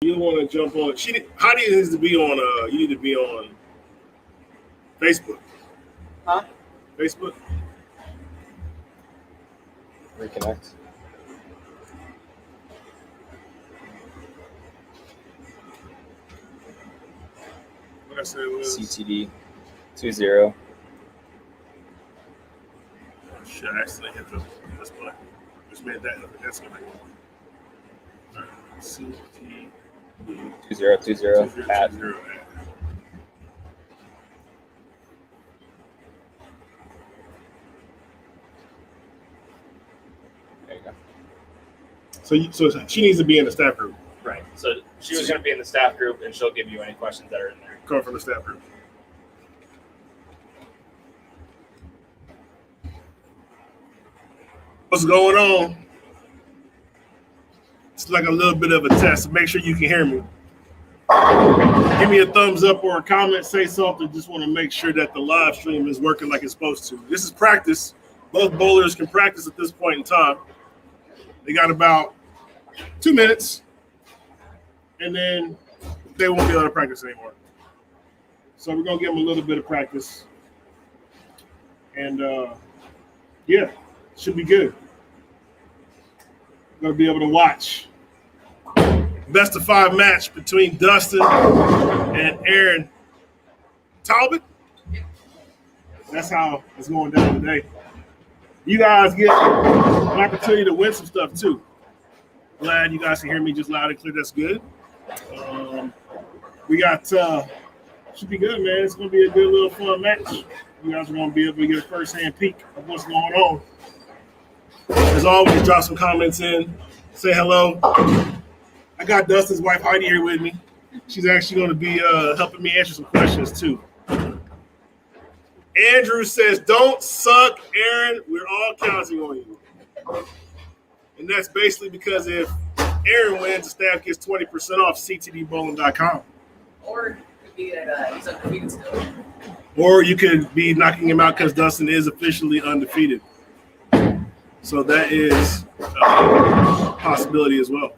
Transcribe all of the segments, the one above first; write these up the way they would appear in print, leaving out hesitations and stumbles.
You want to jump on? Heidi needs to be on. You need to be on Facebook. Huh? Facebook. Reconnect. What I said was CtD 20. Shit, I accidentally hit this button. Just made that. That's gonna be all right. CtD 2020 at. There you go. So she needs to be in the staff group. Right. So she was going to be in the staff group, and she'll give you any questions that are in there. Come from the staff group. What's going on? It's like a little bit of a test. Make sure you can hear me. Give me a thumbs up or a comment. Say something. Just want to make sure that the live stream is working like it's supposed to. This is practice. Both bowlers can practice at this point in time. They got about 2 minutes, and then they won't be able to practice anymore. So we're going to give them a little bit of practice. And, yeah, should be good. Going to be able to watch best of 5 match between Dustin and Aaron Talbot. That's how it's going down today. You guys get an opportunity to win some stuff too. Glad you guys can hear me just loud and clear. That's good. We got should be good, man. It's gonna be a good little fun match. You guys are gonna be able to get a first-hand peek of what's going on. As always, drop some comments in. Say hello. I got Dustin's wife Heidi here with me. She's actually going to be helping me answer some questions too. Andrew says, "Don't suck, Aaron. We're all counting on you." And that's basically because if Aaron wins, the staff gets 20% off CtDBowling.com. Or it could be that he's undefeated still. Or you could be knocking him out because Dustin is officially undefeated. So that is a possibility as well.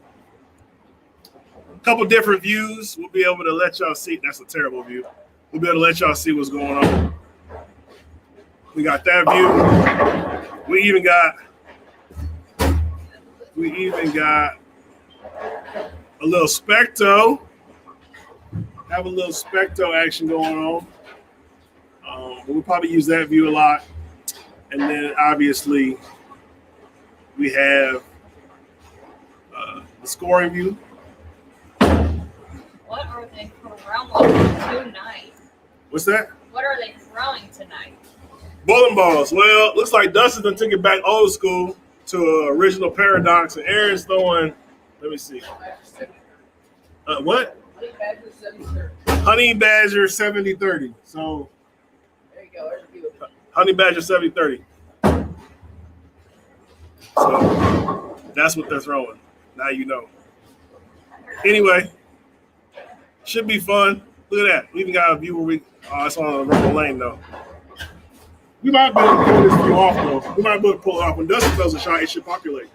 A couple different views. We'll be able to let y'all see. That's a terrible view. We'll be able to let y'all see what's going on. We got that view. We even got a little specto. Have a little specto action going on. We'll probably use that view a lot. And then obviously we have the scoring view. What are they throwing tonight? What's that? What are they throwing tonight? Bowling balls. Well, looks like Dustin done took it back old school to original paradox, and Aaron's throwing. Let me see. What? Honey Badger 70-30. So There you go. Honey Badger 70-30. So that's what they're throwing. Now you know. Anyway, should be fun. Look at that. We even got a view where we. Oh, it's on the rubber lane though. We might be able to pull this view off though. We might be able to pull it off. When Dustin throws a shot, it should populate.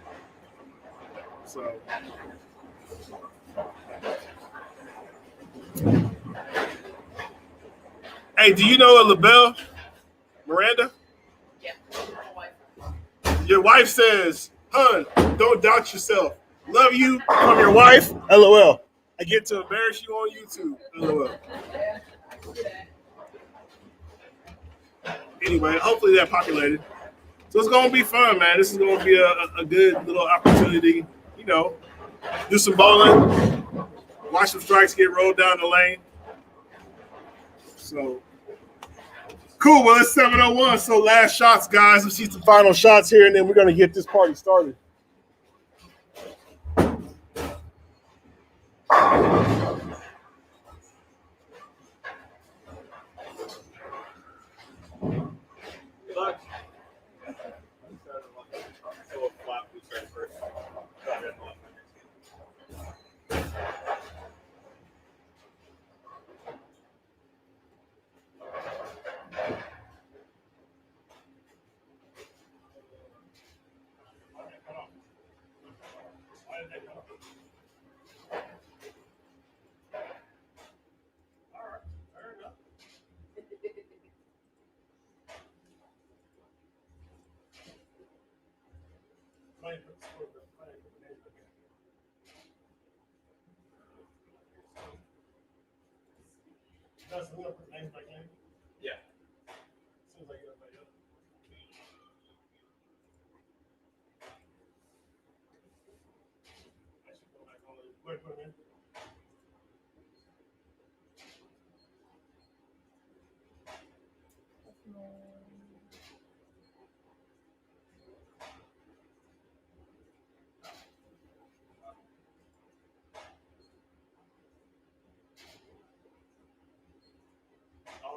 So. Hey, do you know a LaBelle Miranda? Yeah. Your wife says, "Hun, don't doubt yourself. Love you from your wife." LOL. I get to embarrass you on YouTube. LOL. Yeah, I can do that. Anyway, hopefully that populated. So it's going to be fun, man. This is going to be a good little opportunity, you know, do some bowling, watch some strikes get rolled down the lane. So, cool. Well, it's 7:01. So last shots, guys. Let's see some final shots here, and then we're going to get this party started. Yeah. Seems like everybody else. I should go back on it. Go ahead, put them in.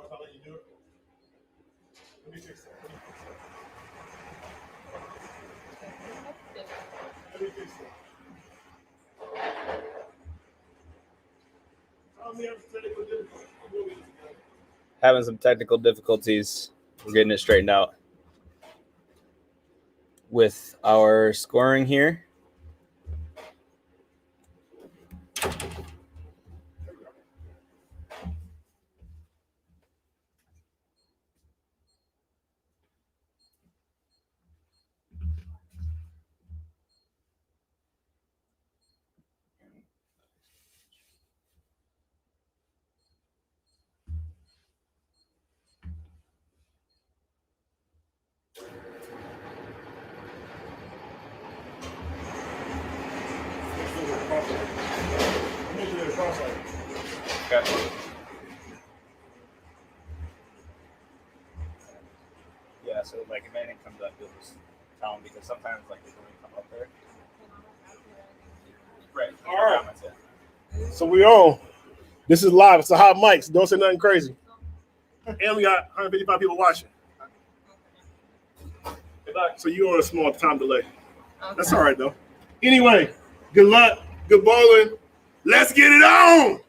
I'll let you do it. Let me fix that. Let me fix that. Having some technical difficulties. We're getting it straightened out with our scoring here. Okay. Yeah, so like if anything comes up, you'll just tell them because sometimes like they don't come up there. Right. All right. So we on. This is live. It's a hot mic, so don't say nothing crazy. And we got 155 people watching. Good luck. So you on a small time delay. That's all right though. Anyway, good luck, good bowling. Let's get it on.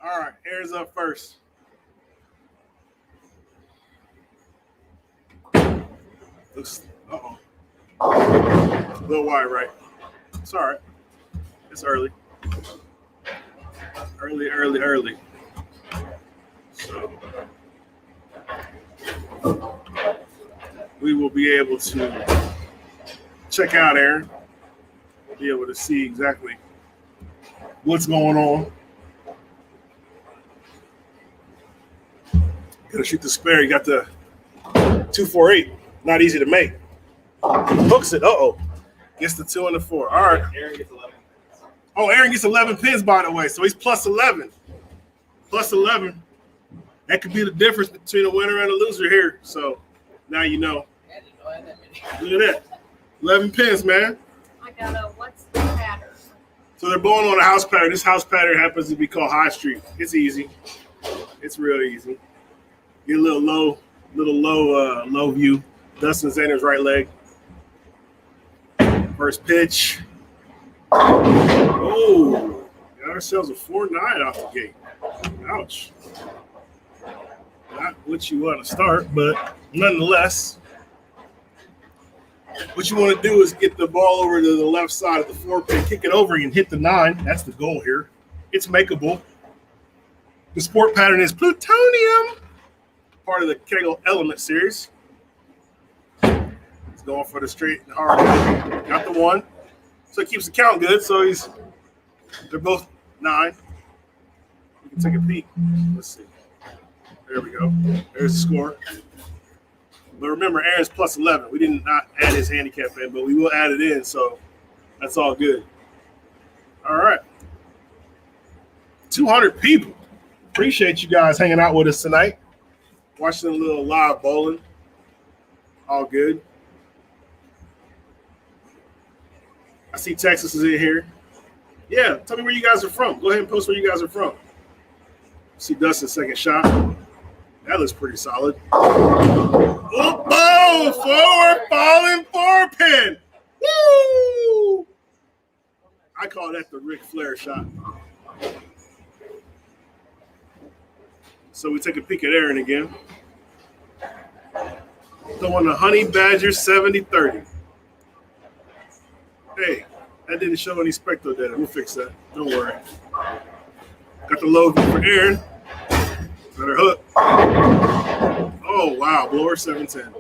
All right, Aaron's up first. Looks, a little wide right. It's all right. It's early. Early. So we will be able to check out Aaron. We'll be able to see exactly what's going on. Gotta shoot the spare. You got the 248. Not easy to make. Hooks it. Gets the 2 and the 4. All right. Aaron gets 11. Oh, Aaron gets 11 pins, by the way. So he's plus 11. Plus 11. That could be the difference between a winner and a loser here. So now you know. I didn't know I had that many. Look at that. 11 pins, man. I got a what's the pattern? So they're bowling on a house pattern. This house pattern happens to be called High Street. It's easy. It's real easy. Get a little low view. Dustin Zehner's right leg. First pitch. Oh, got ourselves a 4-9 off the gate. Ouch. Not what you want to start, but nonetheless, what you want to do is get the ball over to the left side of the 4-pin, kick it over and hit the 9. That's the goal here. It's makeable. The sport pattern is Plutonium, part of the Kegel Element series. He's going for the straight and hard. Got the 1. So it keeps the count good. So they're both 9. You can take a peek. Let's see. There we go. There's the score. But remember, Aaron's plus 11. We did not add his handicap in, but we will add it in. So that's all good. All right. 200 people. Appreciate you guys hanging out with us tonight. Watching a little live bowling. All good. I see Texas is in here. Yeah, tell me where you guys are from. Go ahead and post where you guys are from. See Dustin's second shot. That looks pretty solid. Oh, forward falling 4-pin. Woo! I call that the Ric Flair shot. So we take a peek at Aaron again. Throwing the Honey Badger 70-30. Hey, that didn't show any spectro data. We'll fix that. Don't worry. Got the low view for Aaron. Better hook. Oh, wow. Blower 710.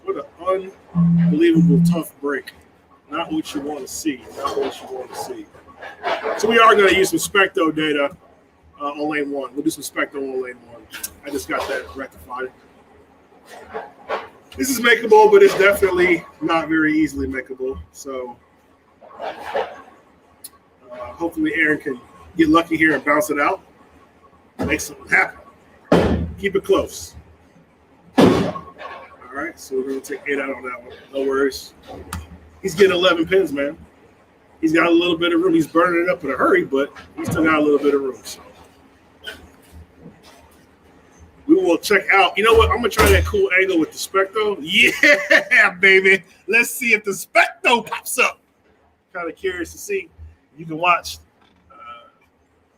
What an Believable tough break. Not what you want to see. Not what you want to see. So we are going to use some specto data on lane 1. We'll do some specto on lane 1. I just got that rectified. This is makeable, but it's definitely not very easily makeable. So hopefully Aaron can get lucky here and bounce it out. Make something happen. Keep it close. All right, so we're going to take 8 out on that one. No worries. He's getting 11 pins, man. He's got a little bit of room. He's burning it up in a hurry, but he's still got a little bit of room. So we will check out. You know what? I'm going to try that cool angle with the specto. Yeah, baby. Let's see if the specto pops up. Kind of curious to see. You can watch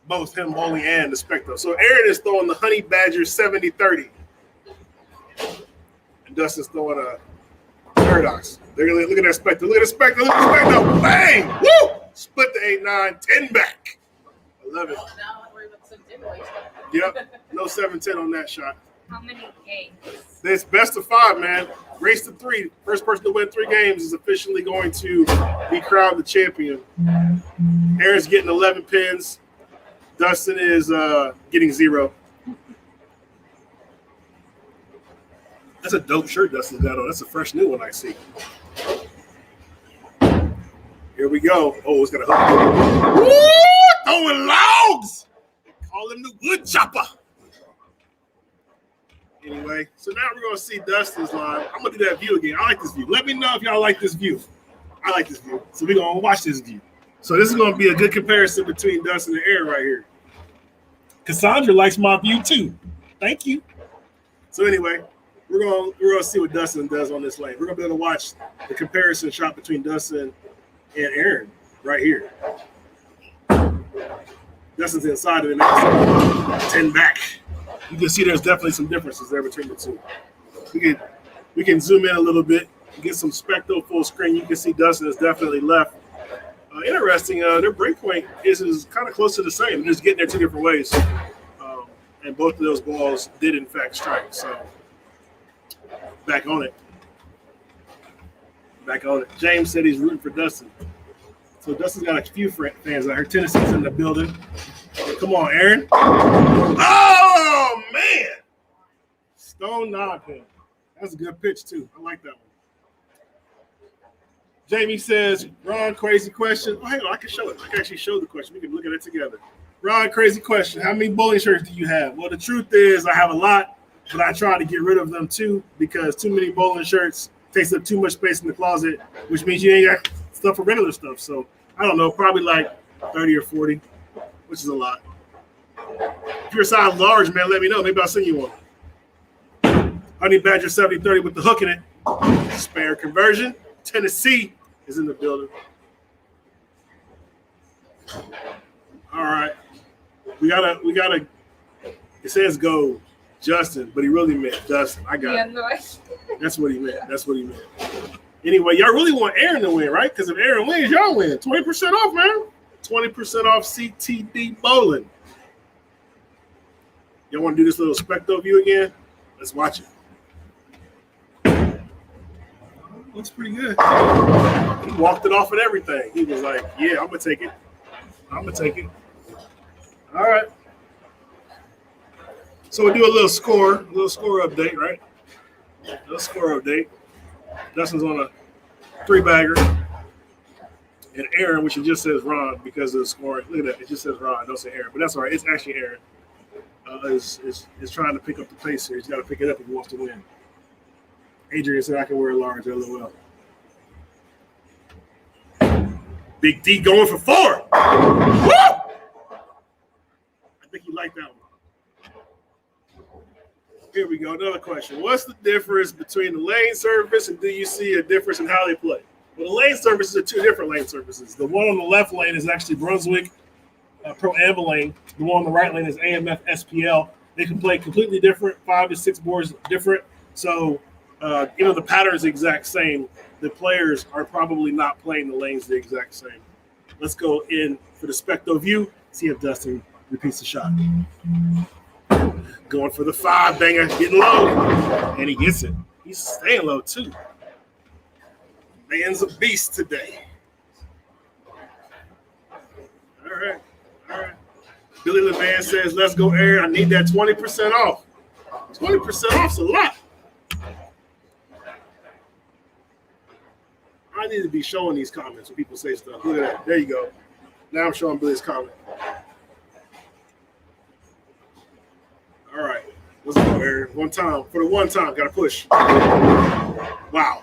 both him bowling and the specto. So Aaron is throwing the Honey Badger 70-30. And Dustin's throwing a Paradox. Look at that specto. Look at the specto. Look at the specto. Bang! Woo! Split the 8-9, 10 back. 11. Now I'm worried about some giveaways. Yep. No 7-10 on that shot. How many games? It's best of 5, man. Race to 3. First person to win 3 games is officially going to be crowned the champion. Aaron's getting 11 pins. Dustin is getting 0. That's a dope shirt Dustin's got on. That's a fresh new one I see. Here we go. Oh, it's got a hook. Woo! Throwing logs! Call him the wood chopper. Anyway, so now we're going to see Dustin's line. I'm going to do that view again. I like this view. Let me know if y'all like this view. I like this view. So we're going to watch this view. So this is going to be a good comparison between Dustin and Aaron right here. Cassandra likes my view too. Thank you. So anyway, we're gonna see what Dustin does on this lane. We're gonna be able to watch the comparison shot between Dustin and Aaron right here. Dustin's inside of the next 10 back. You can see there's definitely some differences there between the two. We can zoom in a little bit, get some specto full screen. You can see Dustin is definitely left. Interesting, their break point is kind of close to the same. They're just getting there 2 different ways. And both of those balls did, in fact, strike. So, back on it. Back on it. James said he's rooting for Dustin. So, Dustin's got a few fans out here. Tennessee's in the building. Come on, Aaron. Oh, man. Stone 9-pin. That's a good pitch, too. I like that one. Jamie says, Ron, crazy question. Oh, hang on, I can show it. I can actually show the question. We can look at it together. Ron, crazy question. How many bowling shirts do you have? Well, the truth is I have a lot, but I try to get rid of them too because too many bowling shirts takes up too much space in the closet, which means you ain't got stuff for regular stuff. So, I don't know, probably like 30 or 40, which is a lot. If you're a size large, man, let me know. Maybe I'll send you one. Honey Badger 70-30 with the hook in it. Spare conversion. Tennessee is in the building. All right. We gotta it says go Justin, but he really meant Dustin. I got it. No, That's what he meant. Anyway, y'all really want Aaron to win, right? Because if Aaron wins, y'all win. 20% off, man. 20% off CtD bowling. Y'all want to do this little specto view again? Let's watch it. Looks pretty good. He walked it off and everything. He was like, yeah, I'm going to take it. All right. So we'll do a little score update, right? A little score update. Dustin's on a 3-bagger. And Aaron, which it just says Ron because of the scoring. Look at that. It just says Ron. Don't say Aaron. But that's all right. It's actually Aaron. Is trying to pick up the pace here. He's got to pick it up if he wants to win. Adrian said I can wear a large, LOL. Big D going for 4. Woo! I think he liked that one. Here we go. Another question. What's the difference between the lane surface and do you see a difference in how they play? Well, the lane surfaces are 2 different lane surfaces. The one on the left lane is actually Brunswick Pro Amba lane. The one on the right lane is AMF SPL. They can play completely different, 5 to 6 boards different. So, the pattern is the exact same. The players are probably not playing the lanes the exact same. Let's go in for the specto view, see if Dustin repeats the shot. Going for the 5-banger, getting low, and he gets it. He's staying low, too. Man's a beast today. All right. Billy LeVan says, let's go, Aaron. I need that 20% off. 20% off's a lot. I need to be showing these comments when people say stuff. Look at that. There you go. Now I'm showing Billy's comment. All right. Let's go, Aaron. One time. For the one time, got to push. Wow.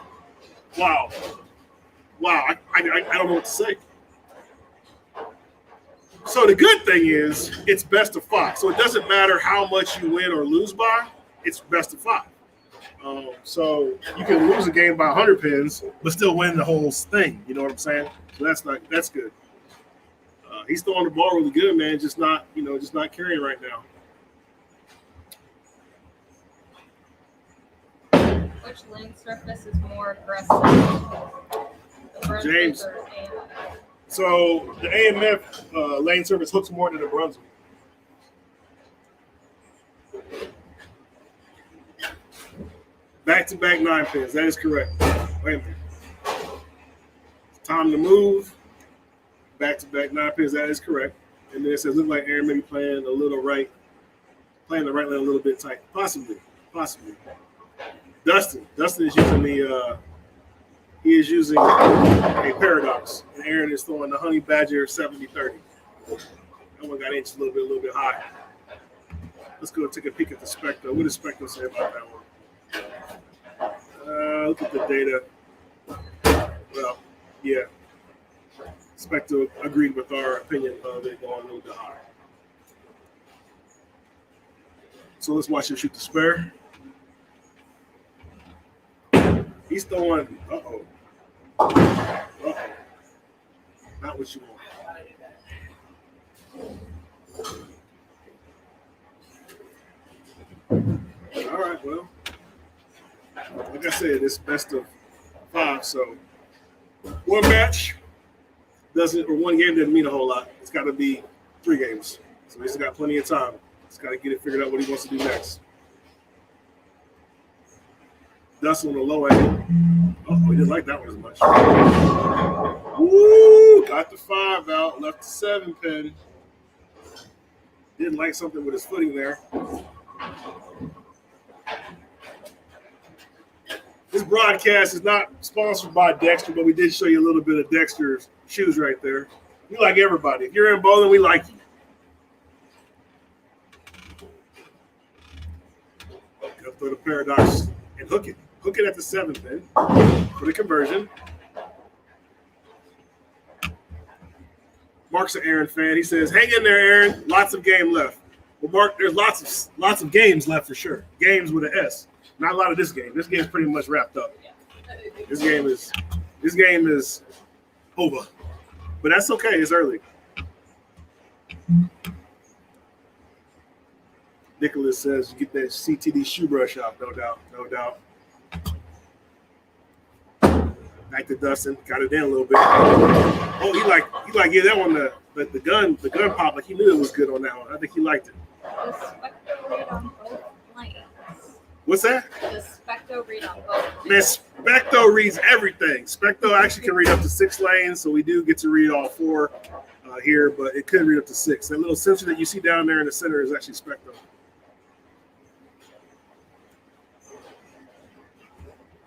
I don't know what to say. So the good thing is it's best of 5. So it doesn't matter how much you win or lose by. It's best of 5. So you can lose a game by 100 pins, but still win the whole thing. You know what I'm saying? So that's good. He's throwing the ball really good, man. Just not carrying right now. Which lane surface is more aggressive? James. So the AMF lane surface hooks more than the Brunswick. Back-to-back 9 pins. That is correct. Wait a minute. Time to move. Back-to-back 9 pins. That is correct. And then it says, look like Aaron may be playing the right lane a little bit tight. Possibly. Dustin is using a paradox, and Aaron is throwing the Honey Badger 70-30. That one got inched a little bit high. Let's go take a peek at the Spectre. What does Spectre say about that one? Look at the data. Well, yeah. Spectre agreed with our opinion of it going a little bit higher. So let's watch him shoot the spare. He's throwing. Uh-oh. Not what you want. All right, well. Like I said, it's best of 5, so one match one game doesn't mean a whole lot. It's got to be 3 games. So he's got plenty of time. He's got to get it figured out what he wants to do next. Dustin on the low end. Oh, he didn't like that one as much. Woo! Got the 5 out, left the 7 pin. Didn't like something with his footing there. This broadcast is not sponsored by Dexter, but we did show you a little bit of Dexter's shoes right there. We like everybody. If you're in bowling, we like you. Go through the paradox and hook it. Hook it at the 7 pin for the conversion. Mark's an Aaron fan. He says, hang in there, Aaron. Lots of game left. Well, Mark, there's lots of games left for sure. Games with an S. Not a lot of this game. This game is pretty much wrapped up. This game is over. But that's okay. It's early. Nicholas says, you get that CtD shoe brush out, no doubt. Back to Dustin, got it in a little bit. Oh, he like yeah, that one the gun pop, like he knew it was good on that one. I think he liked it. The Spectre read on both lanes. What's that? The Spectre read on both. Man, Specto reads everything. Specto actually can read up to 6 lanes, so we do get to read all 4 here, but it could read up to 6. That little sensor that you see down there in the center is actually Specto.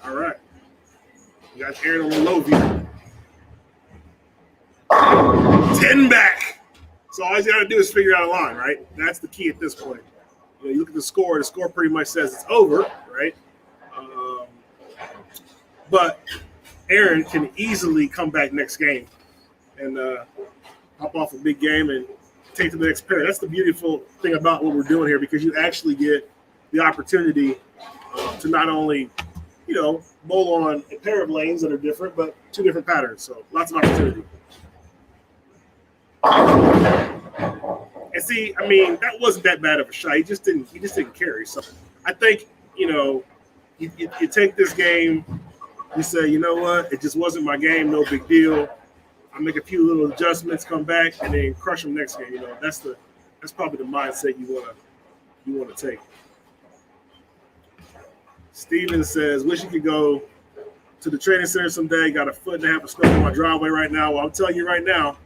All right. You got Aaron on the low view. 10 back. So all you got to do is figure out a line, right? That's the key at this point. You look at the score pretty much says it's over, right? But Aaron can easily come back next game and hop off a big game and take to the next pair. That's the beautiful thing about what we're doing here, because you actually get the opportunity to not only, bowl on a pair of lanes that are different, but 2 different patterns. So lots of opportunity. And see, I mean, that wasn't that bad of a shot. He just didn't carry. So I think, you take this game, you say, you know what, it just wasn't my game, no big deal. I make a few little adjustments, come back, and then crush them next game. That's probably the mindset you wanna take. Steven says, wish you could go to the training center someday. Got a foot and a half of snow on my driveway right now. Well, I'm telling you right now.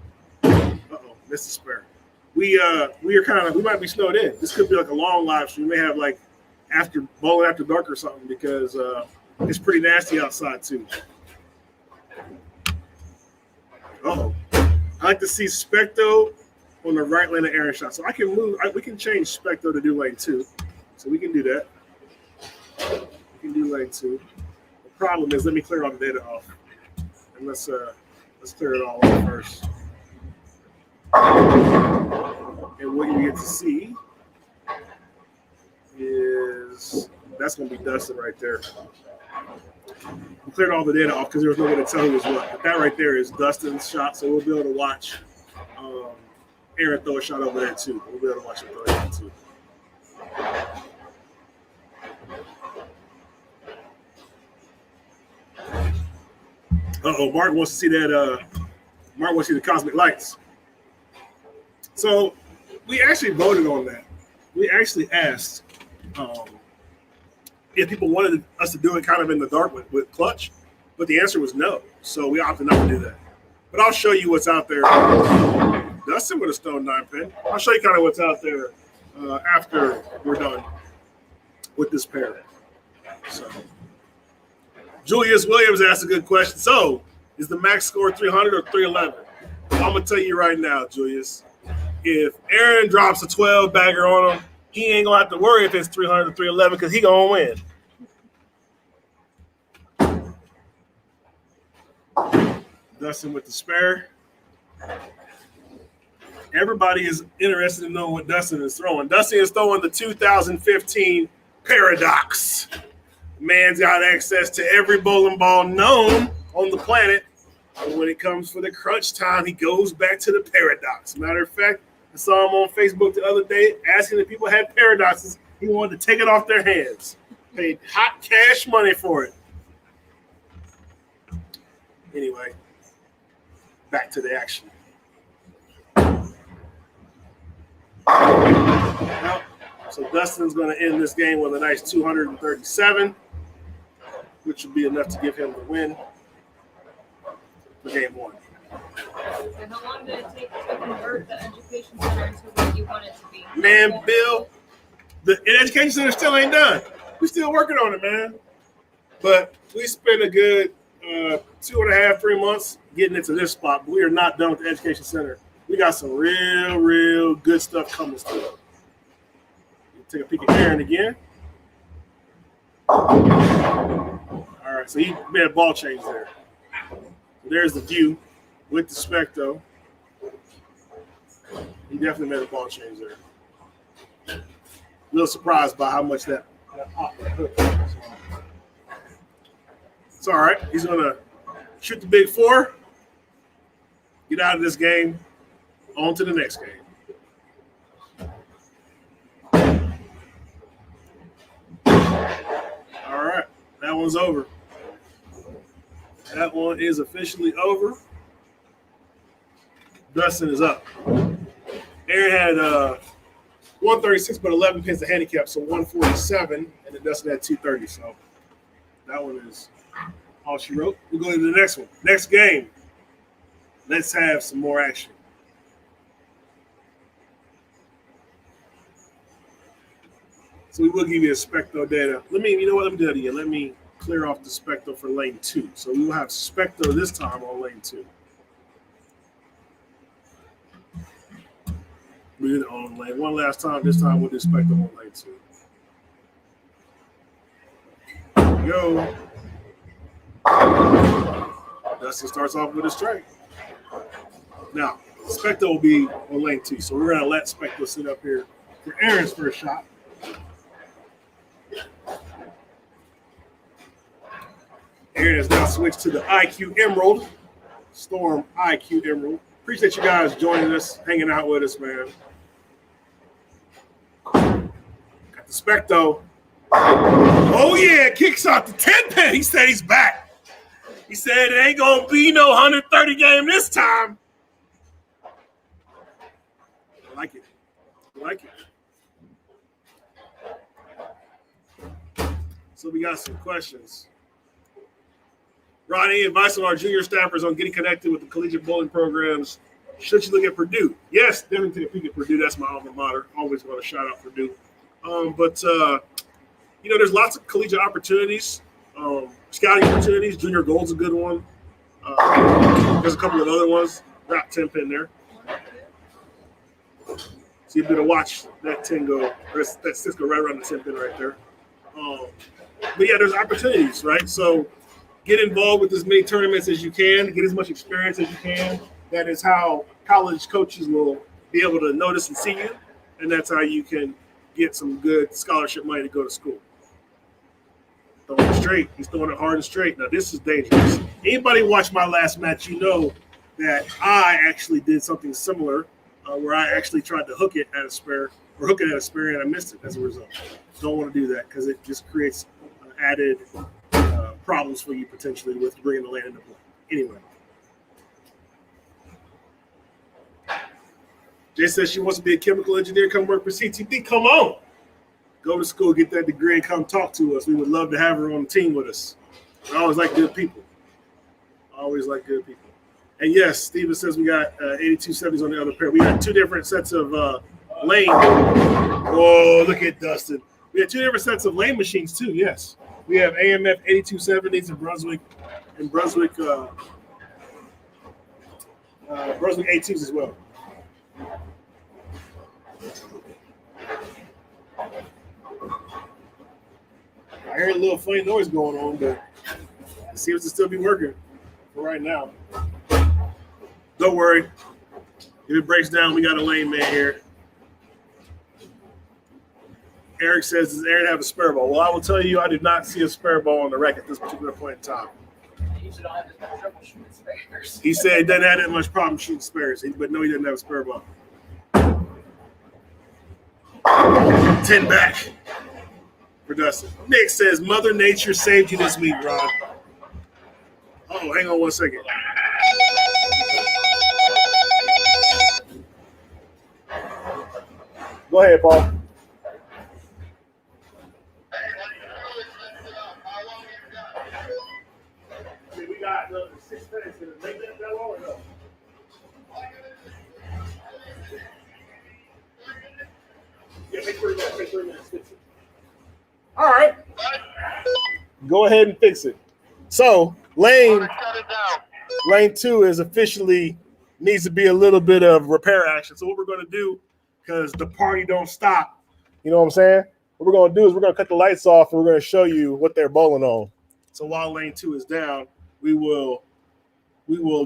Missed the spare. We might be snowed in. This could be like a long live stream. We may have like bowling after dark or something because it's pretty nasty outside too. I like to see Specto on the right lane of Aaron shot. So I can move. We can change Specto to do lane 2. So we can do that. We can do lane 2. The problem is, let me clear all the data off. And let's clear it all off first. And what you get to see is that's going to be Dustin right there. We cleared all the data off because there was no way to tell who was what. But that right there is Dustin's shot, so we'll be able to watch Aaron throw a shot over there too. We'll be able to watch him throw a shot too. Mark wants to see that. Mark wants to see the cosmic lights. So we actually voted on that. We actually asked if people wanted us to do it kind of in the dark with clutch, but the answer was no. So we opted not to do that. But I'll show you what's out there. Dustin with a stone 9-pin. I'll show you kind of what's out there after we're done with this pair. So Julius Williams asked a good question. So is the max score 300 or 311? I'm going to tell you right now, Julius. If Aaron drops a 12 bagger on him, he ain't gonna have to worry if it's 300 or 311 because he gonna win. Dustin with the spare. Everybody is interested in knowing what Dustin is throwing. Dustin is throwing the 2015 Paradox. Man's got access to every bowling ball known on the planet. And when it comes for the crunch time, he goes back to the Paradox. Matter of fact, I saw him on Facebook the other day asking if people had Paradoxes. He wanted to take it off their hands. Paid hot cash money for it. Anyway, back to the action. Well, so Dustin's going to end this game with a nice 237, which would be enough to give him the win for game 1. And how long did it take to convert the education center into what you want it to be? Man, Bill, the education center still ain't done. We're still working on it, man. But we spent a good 2.5, 3 months getting it to this spot. But we are not done with the education center. We got some real good stuff coming still. Take a peek at Aaron again. All right, so he made a ball change there. There's the view with the Specto. He definitely made a ball change there. A little surprised by how much that popped. It's all right. He's going to shoot the big 4, get out of this game, on to the next game. All right, that one's over. That one is officially over. Dustin is up. Aaron had 136, but 11 pins to handicap, so 147, and then Dustin had 230. So that one is all she wrote. We'll go to the next one. Next game. Let's have some more action. So we will give you a Specto data. Let me do that again. Let me clear off the Specto for lane 2. So we will have Specto this time on lane 2. We did it on lane 1 last time. This time we'll do Specto on lane 2. There we go. Dustin starts off with a strike. Now, Specto will be on lane 2. So we're going to let Specto sit up here for Aaron's first shot. Aaron has now switched to the IQ Emerald, Storm IQ Emerald. Appreciate you guys joining us, hanging out with us, man. Got the Specto. Oh, yeah, kicks out the 10-pin. He said he's back. He said it ain't going to be no 130 game this time. I like it. I like it. So we got some questions. Ron, any advice on our junior staffers on getting connected with the collegiate bowling programs? Should you look at Purdue? Yes, definitely take a peek at Purdue. That's my alma mater. Always want to shout out Purdue. But there's lots of collegiate opportunities, scouting opportunities. Junior Gold's a good one. There's a couple of other ones. Wrap 10 pin there. So you better watch that 10 go, or that 6 go right around the 10 pin right there. But yeah, there's opportunities, right? So get involved with as many tournaments as you can, get as much experience as you can. That is how college coaches will be able to notice and see you, and that's how you can get some good scholarship money to go to school. Throwing it straight. He's throwing it hard and straight. Now, this is dangerous. Anybody watch my last match, you know that I actually did something similar where I actually tried to hook it at a spare, and I missed it as a result. Don't want to do that because it just creates added problems for you potentially with bringing the land into play. Anyway. Jay says she wants to be a chemical engineer, come work for CtD. Come on. Go to school, get that degree, and come talk to us. We would love to have her on the team with us. I always like good people. And yes, Steven says we got 8270s on the other pair. We got two different sets of lane. Oh, look at Dustin. We have two different sets of lane machines too, yes. We have AMF 8270s and Brunswick A2s as well. I heard a little funny noise going on, but it seems to still be working for right now. Don't worry. If it breaks down, we got a lane man here. Eric says, does Aaron have a spare ball? Well, I will tell you, I did not see a spare ball on the rack at this particular point in time. He said he doesn't have that much problem shooting spares, but no, he doesn't have a spare ball. 10 back for Dustin. Nick says, Mother Nature saved you this week, Ron. Oh, hang on one second. Go ahead, Paul. We got 6 minutes. Did it make that long or no? Yeah, make 3 minutes. Make 3 minutes. Fix it. All right. Go ahead and fix it. So, lane 2 is officially needs to be a little bit of repair action. So what we're going to do, because the party don't stop, you know what I'm saying? What we're going to do is we're going to cut the lights off and we're going to show you what they're bowling on. So while lane 2 is down, we will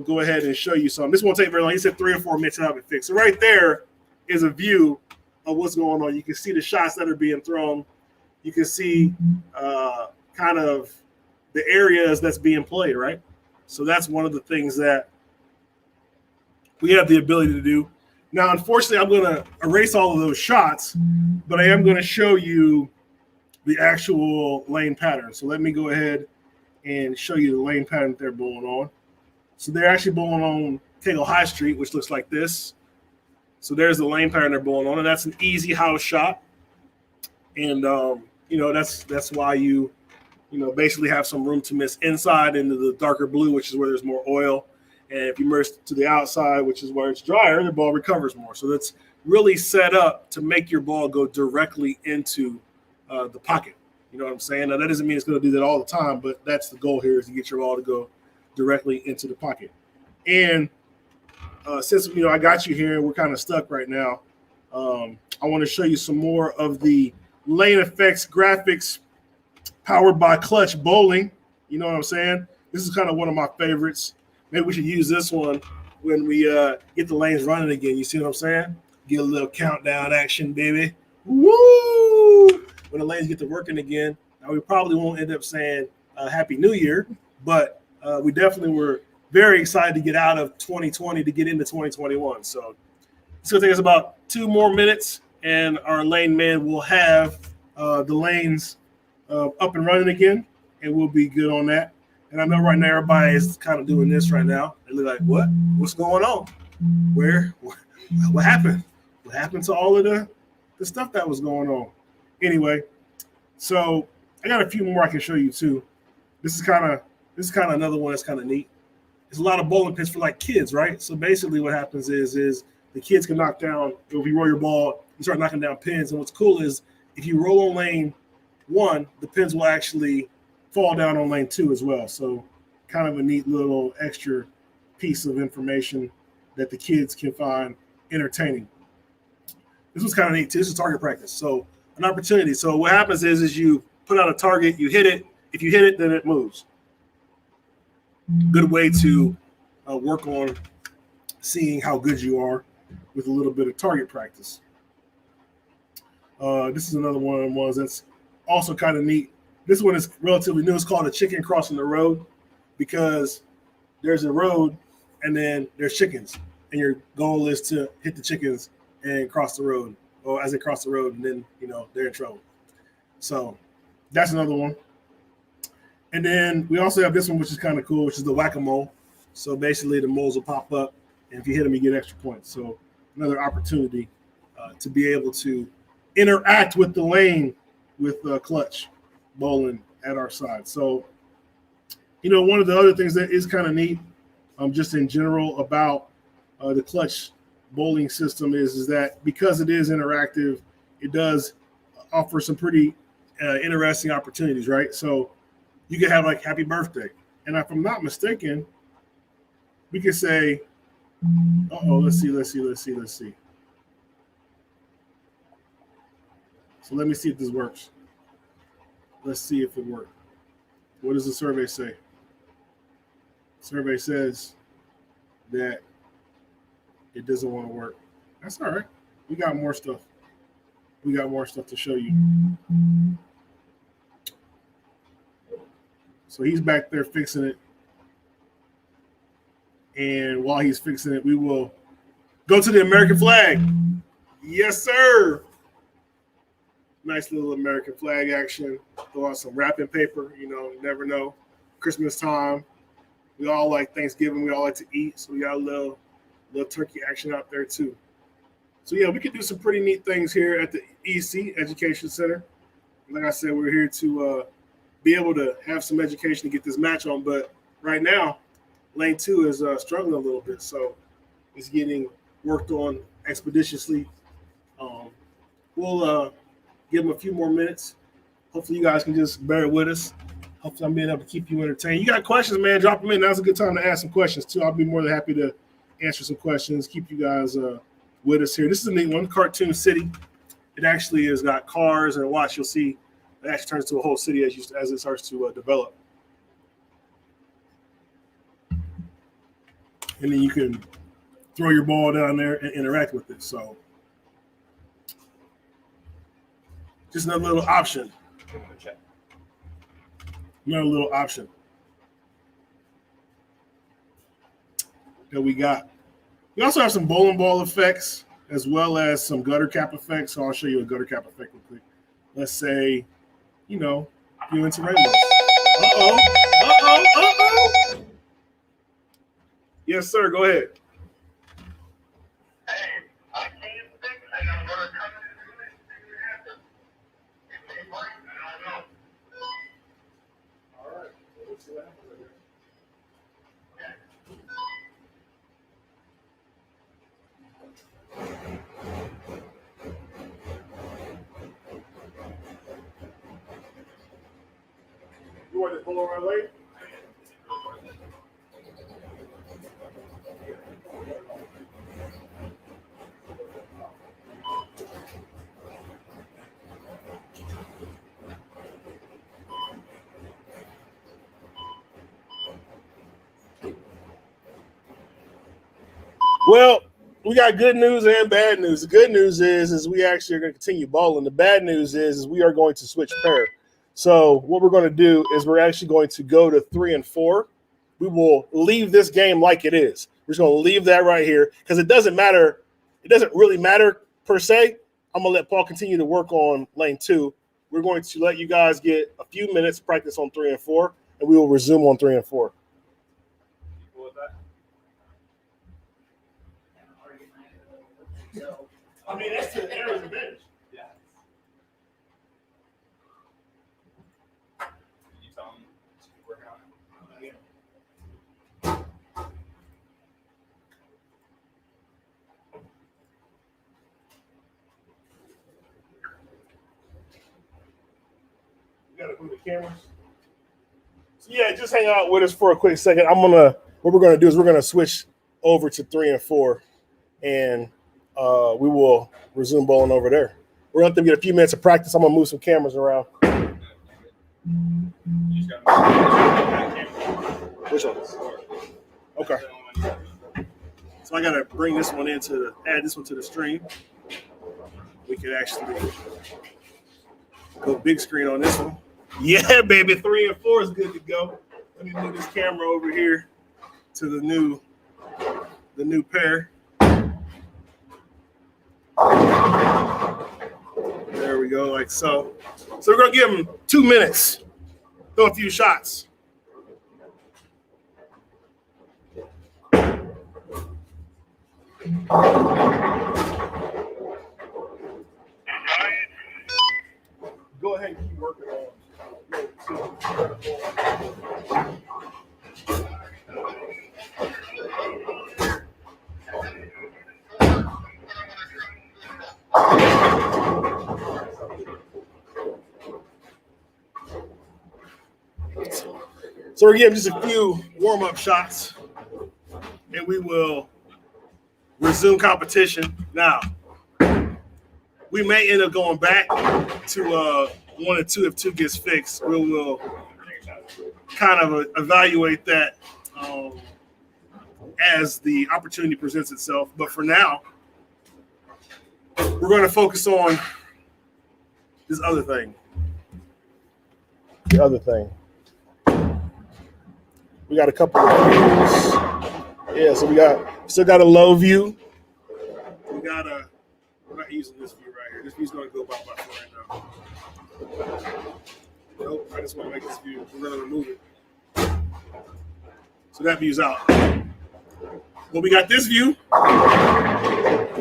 go ahead and show you something. This won't take very long. He said 3 or 4 minutes to have it fixed. So right there is a view of what's going on. You can see the shots that are being thrown. You can see kind of the areas that's being played, right? So that's one of the things that we have the ability to do. Now, unfortunately, I'm going to erase all of those shots, but I am going to show you the actual lane pattern. So let me go ahead and show you the lane pattern that they're bowling on. So they're actually bowling on Cagle High Street, which looks like this. So there's the lane pattern they're bowling on, and that's an easy house shot. And, that's why you basically have some room to miss inside into the darker blue, which is where there's more oil. And if you immerse to the outside, which is where it's drier, the ball recovers more. So that's really set up to make your ball go directly into the pocket. You know what I'm saying? Now, that doesn't mean it's going to do that all the time, but that's the goal here is to get your ball to go directly into the pocket. And since, I got you here and we're kind of stuck right now, I want to show you some more of the lane effects graphics powered by Clutch Bowling. You know what I'm saying? This is kind of one of my favorites. Maybe we should use this one when we get the lanes running again. You see what I'm saying? Get a little countdown action, baby. Woo! When the lanes get to working again. Now, we probably won't end up saying Happy New Year, but we definitely were very excited to get out of 2020 to get into 2021. So it's going to take us about 2 more minutes, and our lane man will have the lanes up and running again, and we'll be good on that. And I know right now everybody is kind of doing this right now. They look like, what? What's going on? What happened? What happened to all of the stuff that was going on? Anyway, so I got a few more I can show you too. This is kind This is kind of another one that's kind of neat. It's a lot of bowling pins for like kids, right? So basically what happens is the kids can knock down, if you roll your ball, you start knocking down pins. And what's cool is if you roll on lane 1, the pins will actually fall down on lane 2 as well. So kind of a neat little extra piece of information that the kids can find entertaining. This was kind of neat too. This is target practice. So an opportunity. So what happens is you put out a target, you hit it. If you hit it, then it moves. Good way to work on seeing how good you are with a little bit of target practice. This is another one of the ones that's also kind of neat. This one is relatively new. It's called a chicken crossing the road because there's a road and then there's chickens. And your goal is to hit the chickens and cross the road, or as they cross the road, and then, they're in trouble. So that's another one. And then we also have this one, which is kind of cool, which is the whack-a-mole. So basically the moles will pop up, and if you hit them, you get extra points. So another opportunity to be able to interact with the lane with clutch bowling at our side. So, one of the other things that is kind of neat, just in general about the clutch bowling system is that because it is interactive, it does offer some pretty interesting opportunities, right? So you can have like happy birthday. And if I'm not mistaken, we could say, let's see. So let me see if this works. Let's see if it worked. What does the survey say? Survey says that it doesn't want to work. That's all right. We got more stuff. We got more stuff to show you. So he's back there fixing it. And while he's fixing it, we will go to the American flag. Yes, sir. Nice little American flag action. Throw out some wrapping paper. You never know. Christmas time. We all like Thanksgiving. We all like to eat. So we got a little turkey action out there too. So yeah, we could do some pretty neat things here at the EC Education Center. Like I said, we're here to be able to have some education to get this match on. But right now, lane 2 is struggling a little bit. So it's getting worked on expeditiously. We'll give them a few more minutes. Hopefully you guys can just bear with us. Hopefully I'm being able to keep you entertained. You got questions, man, drop them in. Now's a good time to ask some questions too. I'll be more than happy to answer some questions, keep you guys with us here. This is a neat one, Cartoon City. It actually has got cars, and watch, you'll see it actually turns to a whole city as it starts to develop. And then you can throw your ball down there and interact with it. So just another little option. Another little option that we got. We also have some bowling ball effects as well as some gutter cap effects. So I'll show you a gutter cap effect real quick. Let's say, you're into rainbows. Uh-oh. Yes, sir. Go ahead. You want to pull over our lane? Well, we got good news and bad news. The good news is we actually are going to continue bowling. The bad news is we are going to switch pair. So what we're going to do is we're actually going to go to 3 and 4. We will leave this game like it is. We're just going to leave that right here because it doesn't matter. It doesn't really matter per se. I'm going to let Paul continue to work on lane 2. We're going to let you guys get a few minutes practice on 3 and 4, and we will resume on 3 and 4. I mean, that's to Aaron's advantage. Yeah. Did you tell him to keep working on it? Yeah. gotta move the cameras. So yeah, just hang out with us for a quick second. What we're gonna do is we're gonna switch over to 3 and 4, and we will resume bowling over there. We're gonna have to get a few minutes of practice. I'm gonna move some cameras around. Which one? Okay. So I gotta bring this one add this one to the stream. We could actually go big screen on this one. Yeah, baby, 3 and 4 is good to go. Let me move this camera over here to the new pair. There we go, like so. So we're gonna give them 2 minutes. Throw a few shots. Go ahead and keep working on. So we're giving just a few warm-up shots, and we will resume competition. Now, we may end up going back to 1 and 2 if 2 gets fixed. We will kind of evaluate that as the opportunity presents itself. But for now, we're going to focus on this other thing. The other thing. We got a couple of views. Yeah, so we still got a low view. We're not using this view right here. This view's going to go by right now. Nope, I just want to make this view. We're going to remove it. So that view's out. Well, we got this view.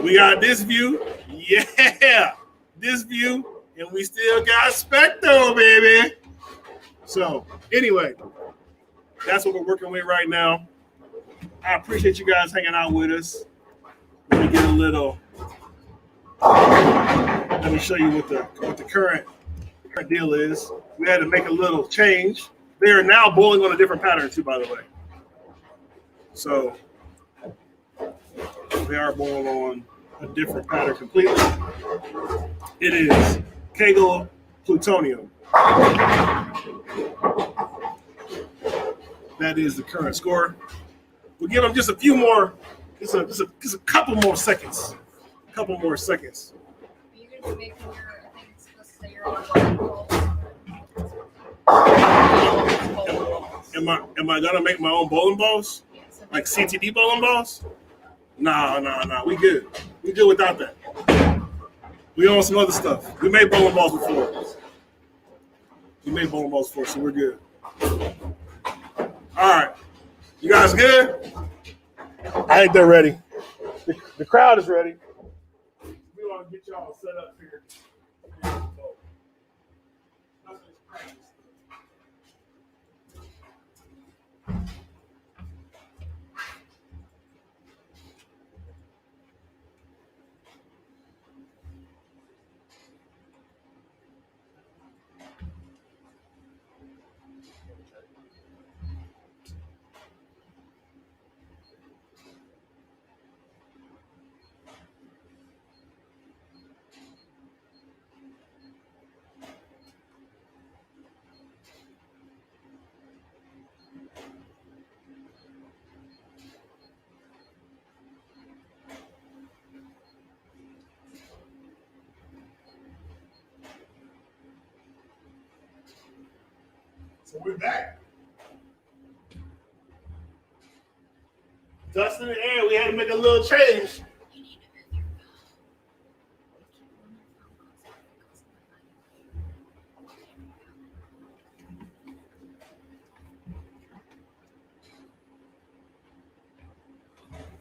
We got this view. Yeah, this view. And we still got Spectro, baby. So, anyway, that's what we're working with right now. I appreciate you guys hanging out with us. Let me get a little. Let me show you what the current deal is. We had to make a little change. They are now bowling on a different pattern too, by the way. So they are bowling on a different pattern completely. It is Kegel Plutonium. That is the current score. We'll give them just a few more, just a couple more seconds. A couple more seconds. Are you going to be making your, I think it's supposed to say your own bowling balls? Am I gonna make my own bowling balls? Yeah, so Like CtD bowling balls? No. We good. We good without that. We own some other stuff. We made bowling balls before. So we're good. All right. You guys good? I think they're ready. The crowd is ready. We want to get y'all set up here. So we're back. Dustin and Aaron, we had to make a little change.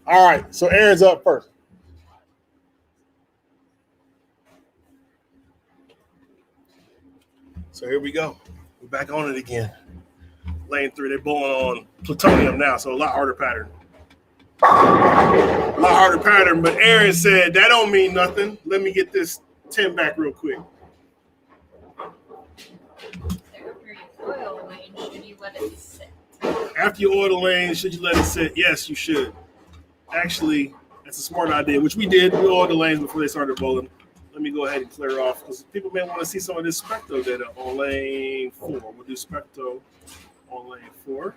All right, so Aaron's up first. So here we go. We're back on it again. Lane 3, they're bowling on Plutonium now, so a lot harder pattern. But Aaron said, that don't mean nothing. Let me get this 10 back real quick. There oil the lane, should you let it sit? After you oil the lane, should you let it sit? Yes, you should. Actually, that's a smart idea, which we did. We oiled the lanes before they started bowling. Let me go ahead and clear off because people may want to see some of this spectro data on lane 4. We'll do spectro on lane 4.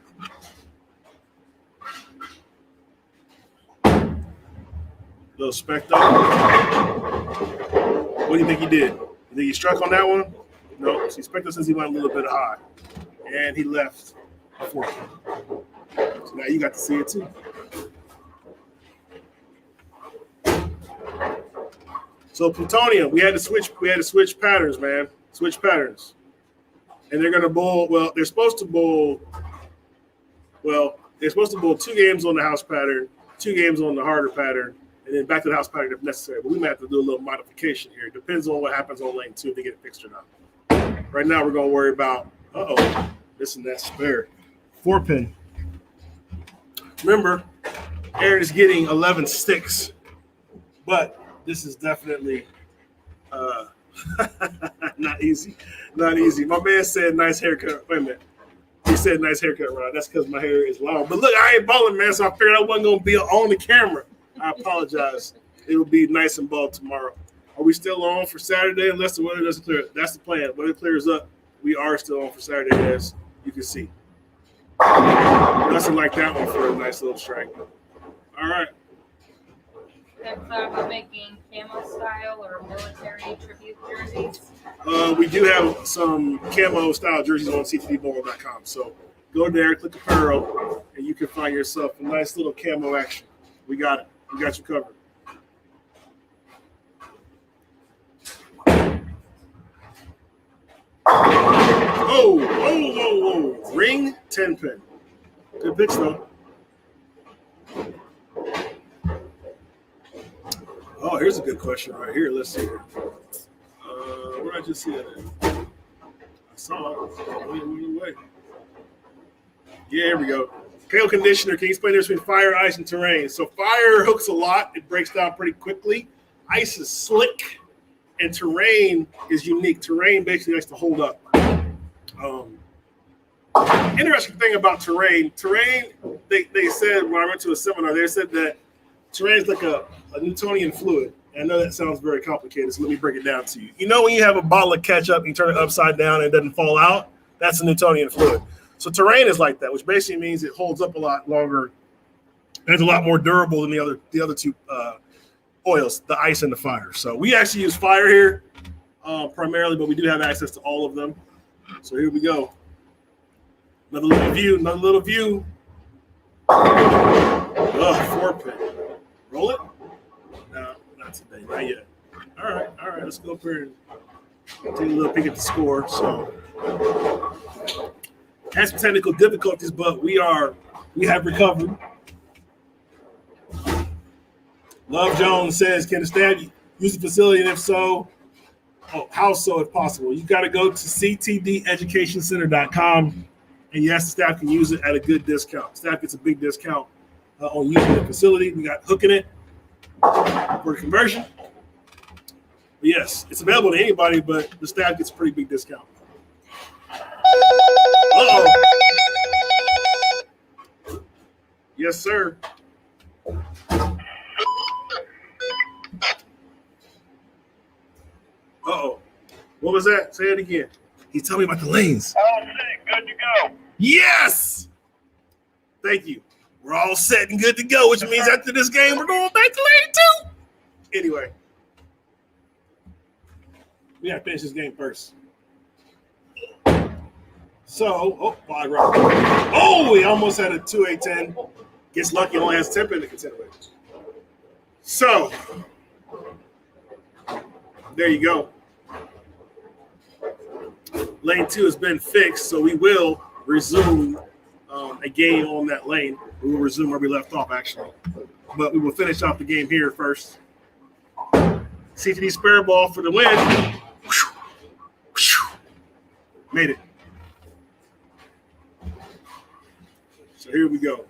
Little spectro. What do you think he did? You think he struck on that one? No. See, spectro says he went a little bit high, and he left a 4. So now you got to see it too. So Plutonium, we had to switch patterns, man. Switch patterns. And they're gonna bowl, well, they're supposed to bowl 2 games on the house pattern, 2 games on the harder pattern, and then back to the house pattern if necessary. But we might have to do a little modification here. It depends on what happens on lane 2 if they get it fixed or not. Right now we're gonna worry about this and that spare 4-pin. Remember, Aaron is getting 11 sticks, but this is definitely not easy. Not easy. My man said nice haircut. Wait a minute. He said nice haircut, Ron. That's because my hair is long. But look, I ain't bowling, man, so I figured I wasn't going to be on the camera. I apologize. It will be nice and bald tomorrow. Are we still on for Saturday unless the weather doesn't clear? That's the plan. When it clears up, we are still on for Saturday, as you can see. Nothing like that one for a nice little strike. All right. Have you thought about making camo style or military tribute jerseys? We do have some camo style jerseys on CtDBowling.com. So go there, click apparel, and you can find yourself a nice little camo action. We got it. We got you covered. Oh. Ring 10-pin. Good pitch, though. Oh, here's a good question right here. Let's see. Where did I just see that at? I saw it. Wait. Yeah, here we go. Pale conditioner. Can you explain the difference between fire, ice, and terrain? So fire hooks a lot. It breaks down pretty quickly. Ice is slick, and terrain is unique. Terrain basically likes to hold up. Interesting thing about terrain. They said when I went to a seminar, they said that terrain is like a Newtonian fluid. And I know that sounds very complicated, so let me break it down to you. You know when you have a bottle of ketchup, you turn it upside down and it doesn't fall out? That's a Newtonian fluid. So terrain is like that, which basically means it holds up a lot longer and it's a lot more durable than the other two oils, the ice and the fire. So we actually use fire here primarily, but we do have access to all of them. So here we go. Another little view. 4-pin. Roll it? No, not today, not yet. All right, let's go up here and take a little peek at the score. So, had some technical difficulties, but we have recovered. Love Jones says, can the staff use the facility, and if so, how so if possible? You got to go to CtDEducationCenter.com, and yes, the staff can use it at a good discount. Staff gets a big discount on using the facility. We got hooking it for conversion. But yes, it's available to anybody, but the staff gets a pretty big discount. Yes, sir. What was that? Say it again. He's telling me about the lanes. All set, good to go. Yes! Thank you. We're all set and good to go, which means after this game, we're going back to lane 2. Anyway. We got to finish this game first. So, wide right. He almost had a 2-8-10. Gets lucky, only has 10 pin to contend with. So, there you go. Lane 2 has been fixed, so we will resume a game on that lane. We will resume where we left off, actually. But we will finish off the game here first. CtD spare ball for the win. Made it. So here we go.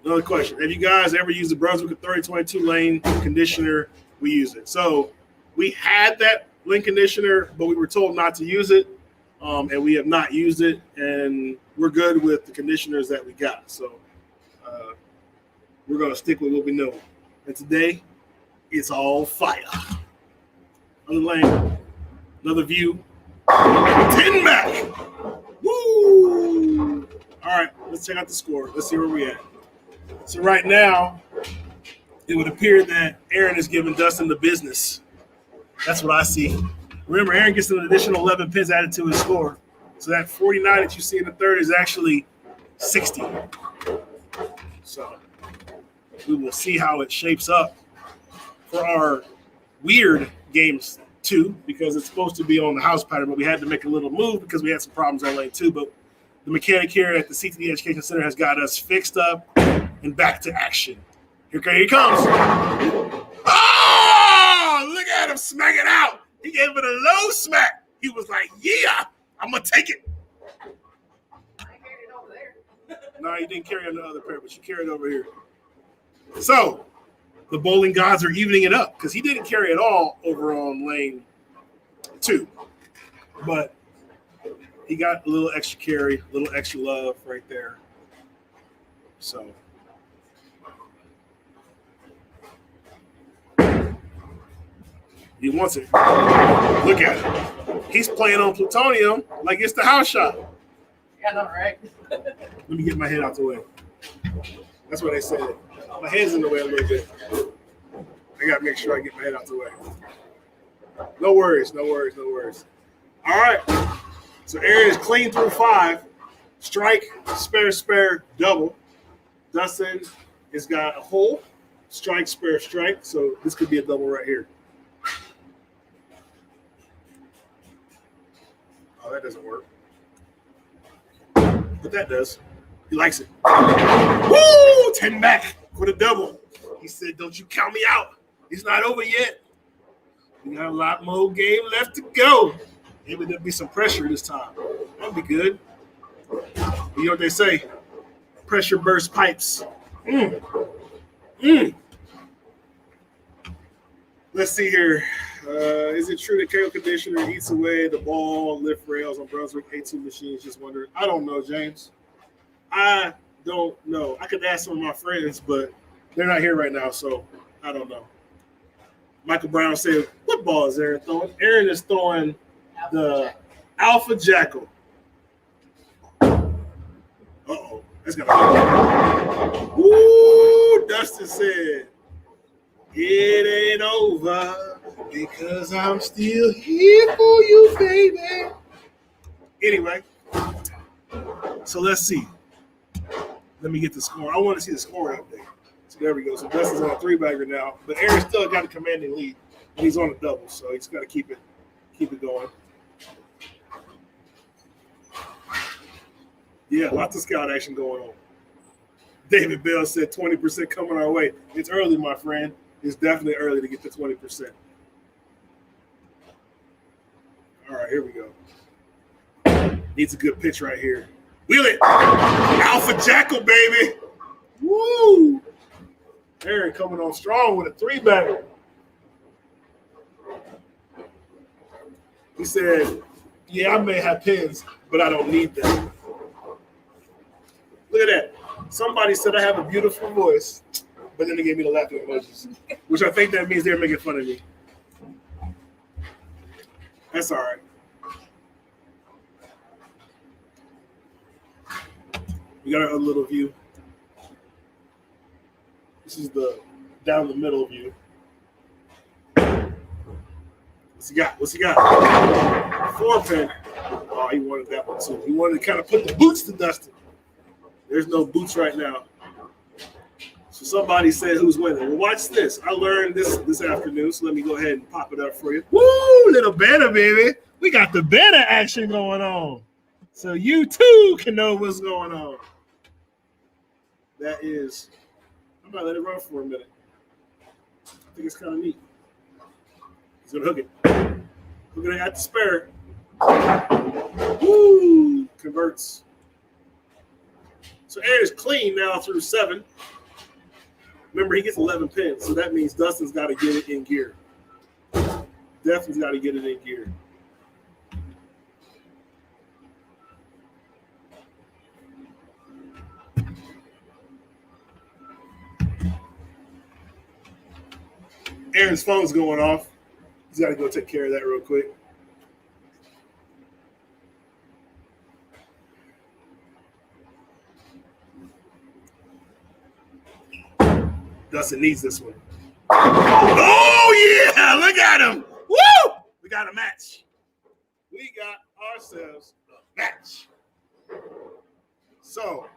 Another question. Have you guys ever used the Brunswick 3022 lane conditioner? We use it. So we had that lane conditioner, but we were told not to use it. and we have not used it, and we're good with the conditioners that we got. So we're going to stick with what we know. And today, it's all fire. Another lane, another view. 10 back. Woo! All right, let's check out the score. Let's see where we at. So right now, it would appear that Aaron is giving Dustin the business. That's what I see. Remember, Aaron gets an additional 11 pins added to his score. So that 49 that you see in the third is actually 60. So we will see how it shapes up for our weird games 2, because it's supposed to be on the house pattern, but we had to make a little move because we had some problems on lane 2. But the mechanic here at the CtD Education Center has got us fixed up and back to action. Here he comes. Oh, look at him smack it out. He gave it a low smack. He was like, yeah, I'm going to take it. I carried it over there. No, you didn't carry it on the other pair, but you carried it over here. So the bowling gods are evening it up because he didn't carry it all over on lane 2. But he got a little extra carry, a little extra love right there. So he wants it. Look at him. He's playing on Plutonium like it's the house shot. Yeah, no, right? Let me get my head out the way. That's what they said. My head's in the way a little bit. I got to make sure I get my head out the way. No worries, no worries, no worries. All right. So Aaron is clean through 5. Strike, spare, double. Dustin has got a hole. Strike, spare, strike. So this could be a double right here. Oh, that doesn't work. But that does. He likes it. Woo! 10 back for the double. He said, don't you count me out. It's not over yet. We got a lot more game left to go. Maybe there'll be some pressure this time. That'll be good. You know what they say? Pressure burst pipes. Let's see here. Is it true that KO conditioner eats away the ball, lift rails on Brunswick A2 machines? Just wondering. I don't know, James. I don't know. I could ask some of my friends, but they're not here right now, so I don't know. Michael Brown said, what ball is Aaron throwing? Aaron is throwing the Alpha Jackal. Uh-oh. That's got to be. Woo! Dustin said, it ain't over because I'm still here for you, baby. Anyway, so let's see. Let me get the score. I want to see the score update. So there we go. So Dustin's on a 3-bagger now, but Aaron still got a commanding lead. And he's on a double, so he's got to keep it going. Yeah, lots of scout action going on. David Bell said 20% coming our way. It's early, my friend. It's definitely early to get to 20%. All right, here we go. Needs a good pitch right here. Wheel it. Alpha Jackal, baby. Woo! Aaron coming on strong with a 3-bagger. He said, yeah, I may have pins, but I don't need them. Look at that. Somebody said I have a beautiful voice, but then they gave me the laughing emojis, which I think that means they're making fun of me. That's all right. We got our little view. This is the down the middle view. What's he got? What's he got? 4-pin. Oh, he wanted that one too. He wanted to kind of put the boots to Dustin. There's no boots right now. So somebody said who's winning. Well, watch this. I learned this afternoon, so let me go ahead and pop it up for you. Woo, little beta, baby. We got the beta action going on. So you too can know what's going on. That is, I'm going to let it run for a minute. I think it's kind of neat. He's going to hook it. Hook it at the spare. Woo, converts. So Aaron is clean now through 7. Remember, he gets 11 pins, so that means Dustin's got to get it in gear. Definitely got to get it in gear. Aaron's phone's going off. He's got to go take care of that real quick. Dustin needs this one. Oh, yeah! Look at him! Woo! We got a match. We got ourselves a match. So,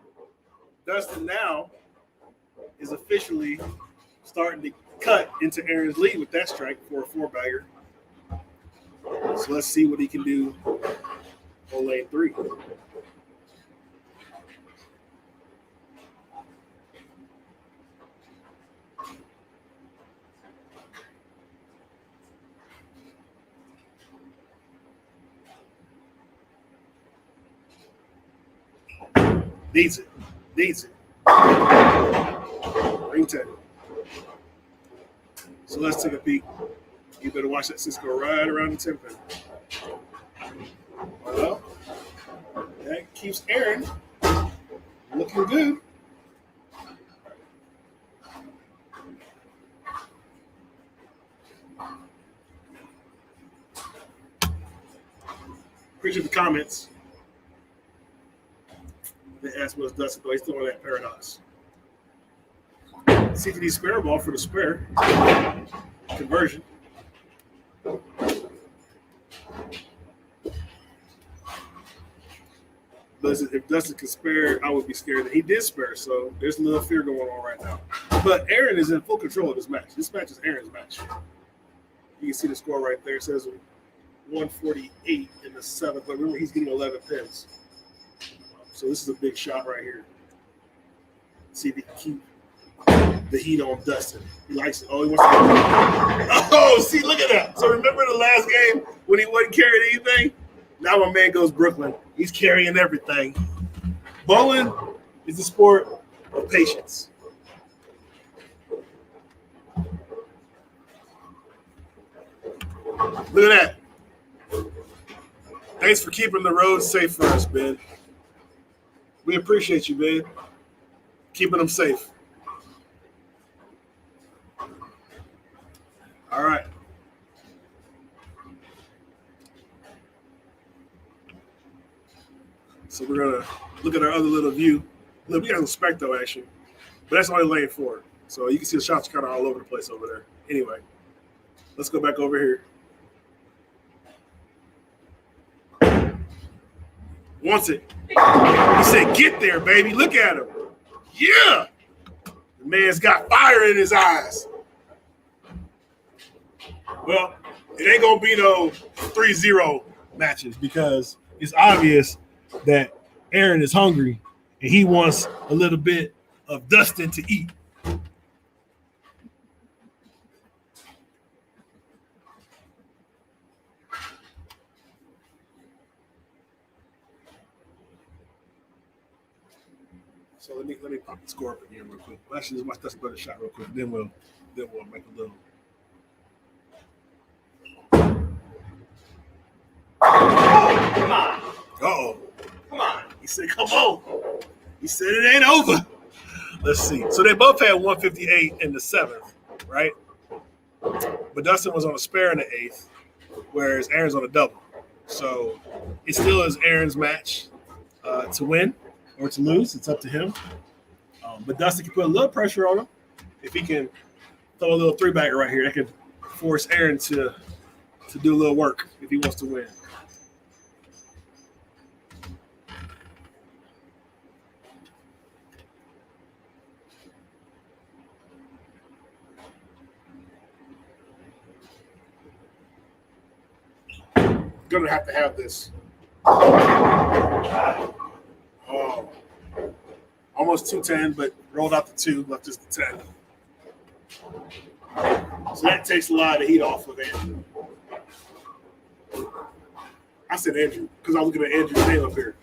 Dustin now is officially starting to cut into Aaron's lead with that strike for a 4-bagger. So let's see what he can do on lane 3. Needs it. Ring 10. So let's take a peek. You better watch that Cisco right around the 10 pin. Well, that keeps Aaron looking good. Appreciate the comments. They asked what's Dustin, though he's still on that paradox. CtD spare ball for the spare conversion. But if Dustin can spare, I would be scared that he did spare. So there's a little fear going on right now. But Aaron is in full control of this match. This match is Aaron's match. You can see the score right there. It says 148 in the 7th. But remember, he's getting 11 pins. So this is a big shot right here. See if he can keep the heat on Dustin. He likes it. Oh, he wants to. Oh, see, look at that. So remember the last game when he wasn't carrying anything? Now my man goes Brooklyn. He's carrying everything. Bowling is the sport of patience. Look at that. Thanks for keeping the road safe for us, Ben. We appreciate you, man. Keeping them safe. All right. So we're going to look at our other little view. Look, we got some specto action, but that's only lane 4. So you can see the shots kind of all over the place over there. Anyway, let's go back over here. Wants it. He said, get there, baby. Look at him. Yeah. The man's got fire in his eyes. Well, it ain't going to be no 3-0 matches because it's obvious that Aaron is hungry and he wants a little bit of Dustin to eat. So let me pop the score up again real quick. Well, actually, just watch Dustin Brother shot real quick. Then we'll make a little. Oh, come on. Uh-oh. Come on. He said, come on. He said it ain't over. Let's see. So they both had 158 in the 7th, right? But Dustin was on a spare in the 8th, whereas Aaron's on a double. So it still is Aaron's match to win or to lose. It's up to him. But Dustin can put a little pressure on him. If he can throw a little 3-bagger right here, that could force Aaron to do a little work if he wants to win. Gonna have to have this. Oh, almost 210, but rolled out the 2, left just the 10. So that takes a lot of heat off of Andrew. I said Andrew because I was looking at Andrew's name up here,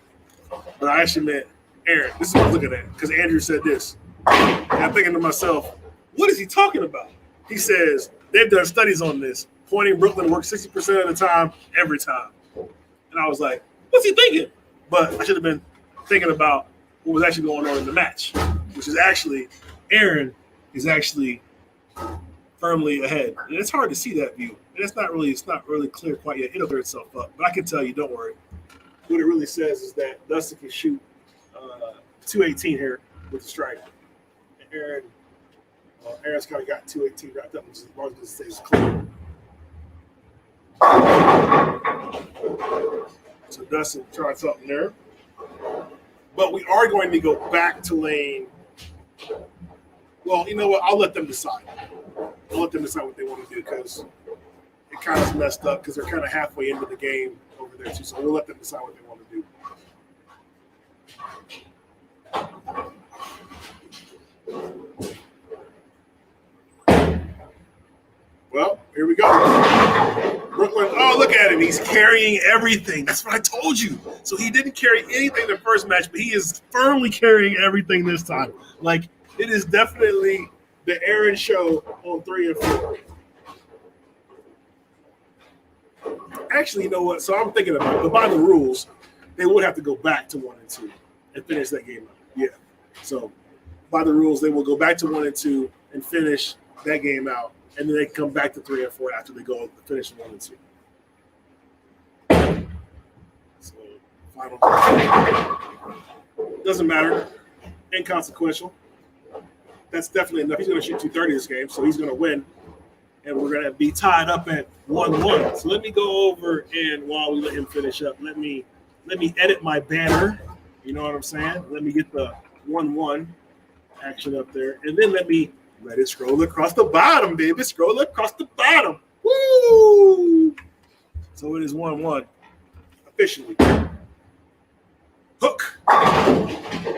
but I actually meant Aaron. This is what I was looking at because Andrew said this, and I'm thinking to myself, what is he talking about? He says they've done studies on this. Pointing Brooklyn works 60% of the time, every time. And I was like, what's he thinking? But I should have been thinking about what was actually going on in the match, which is actually Aaron is actually firmly ahead. And it's hard to see that view. And it's not really clear quite yet. It'll clear itself up. But I can tell you, don't worry. What it really says is that Dustin can shoot 218 here with the strike. And Aaron's kind of got 218 wrapped up, as long as it stays clear. So Dustin tried something there. But we are going to go back to lane. Well, you know what? I'll let them decide. I'll let them decide what they want to do because it kind of messed up because they're kind of halfway into the game over there too. So we'll let them decide what they want to do. Well, here we go. Brooklyn, oh, look at him. He's carrying everything. That's what I told you. So he didn't carry anything the first match, but he is firmly carrying everything this time. Like, it is definitely the Aaron show on 3 and 4. Actually, you know what? So I'm thinking about it. But by the rules, they would have to go back to 1 and 2 and finish that game out. Yeah. So by the rules, they will go back to 1 and 2 and finish that game out. And then they come back to 3 and 4 after they go finish 1 and 2. So final. Doesn't matter. Inconsequential. That's definitely enough. He's going to shoot 230 this game, so he's going to win. And we're going to be tied up at 1-1. So let me go over and while we let him finish up, let me edit my banner. You know what I'm saying? Let me get the 1-1 action up there, and then let it scroll across the bottom, baby. Scroll across the bottom. Woo! So it is 1-1 officially. Hook.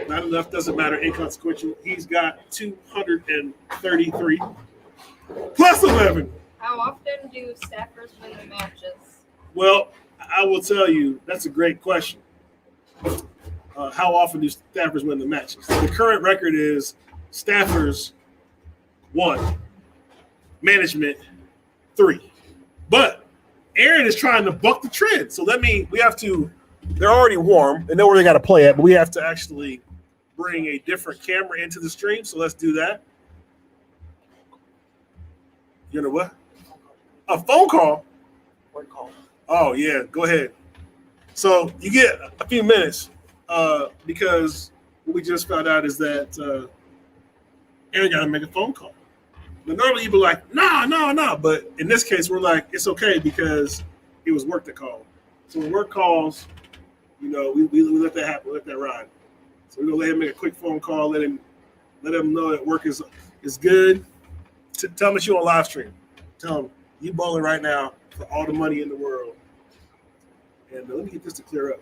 Not enough. Doesn't matter. Inconsequential. He's got 233 plus 11. How often do staffers win the matches? Well, I will tell you, that's a great question. How often do staffers win the matches? The current record is staffers 1, management 3. But Aaron is trying to buck the trend. So they're already warm. They know where they got to play at, but we have to actually bring a different camera into the stream. So let's do that. You know what? A phone call? What call? Oh, yeah. Go ahead. So you get a few minutes because what we just found out is that Aaron got to make a phone call. But normally you'd be like, nah. But in this case, we're like, it's okay because it was work that called. So when work calls, we let that happen, let that ride. So we're going to let him make a quick phone call, let him know that work is good. Tell him that you're on live stream. Tell him you balling right now for all the money in the world. And let me get this to clear up.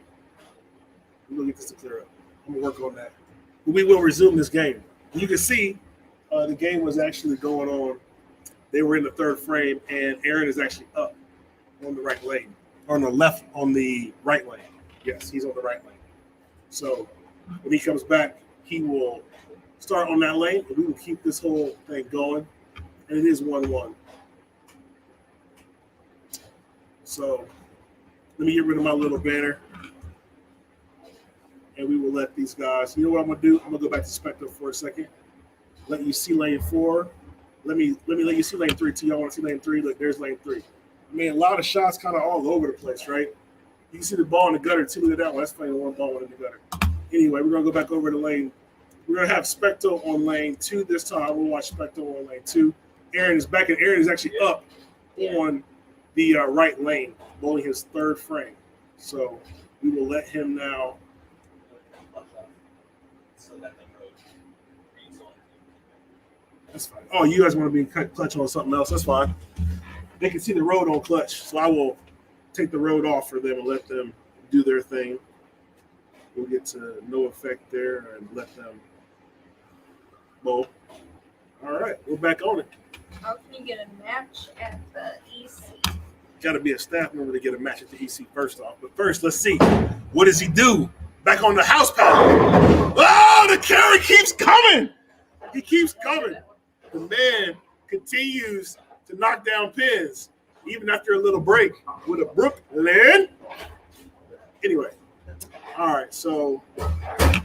I'm going to work on that. We will resume this game. You can see the game was actually going on. They were in the third frame, and Aaron is actually up on the right lane. Or on the right lane. Yes, he's on the right lane. So when he comes back, he will start on that lane, and we will keep this whole thing going. And it is 1-1. So let me get rid of my little banner. And we will let these guys, you know what I'm going to do? I'm going to go back to Spectre for a second. Let you see lane 4. Let me let you see lane 3 too. Y'all want to see lane 3? Look, there's lane 3. I mean, a lot of shots kind of all over the place, right? You can see the ball in the gutter too. Look at that one. That's playing one ball in the gutter. Anyway, we're going to go back over to lane. We're going to have Spectre on lane 2 this time. We'll watch Spectre on lane 2. Aaron is back, and Aaron is actually up on the right lane, bowling his third frame. So we will let him now. That's fine. Oh, you guys want to be clutch on something else? That's fine. They can see the road on clutch, so I will take the road off for them and let them do their thing. We'll get to no effect there and let them bowl. All right, we're back on it. How can you get a match at the EC? Got to be a staff member to get a match at the EC first off. But first, let's see. What does he do? Back on the house paddle. Oh, the carry keeps coming. He keeps coming. The man continues to knock down pins, even after a little break with a Brooklyn. Anyway, all right. So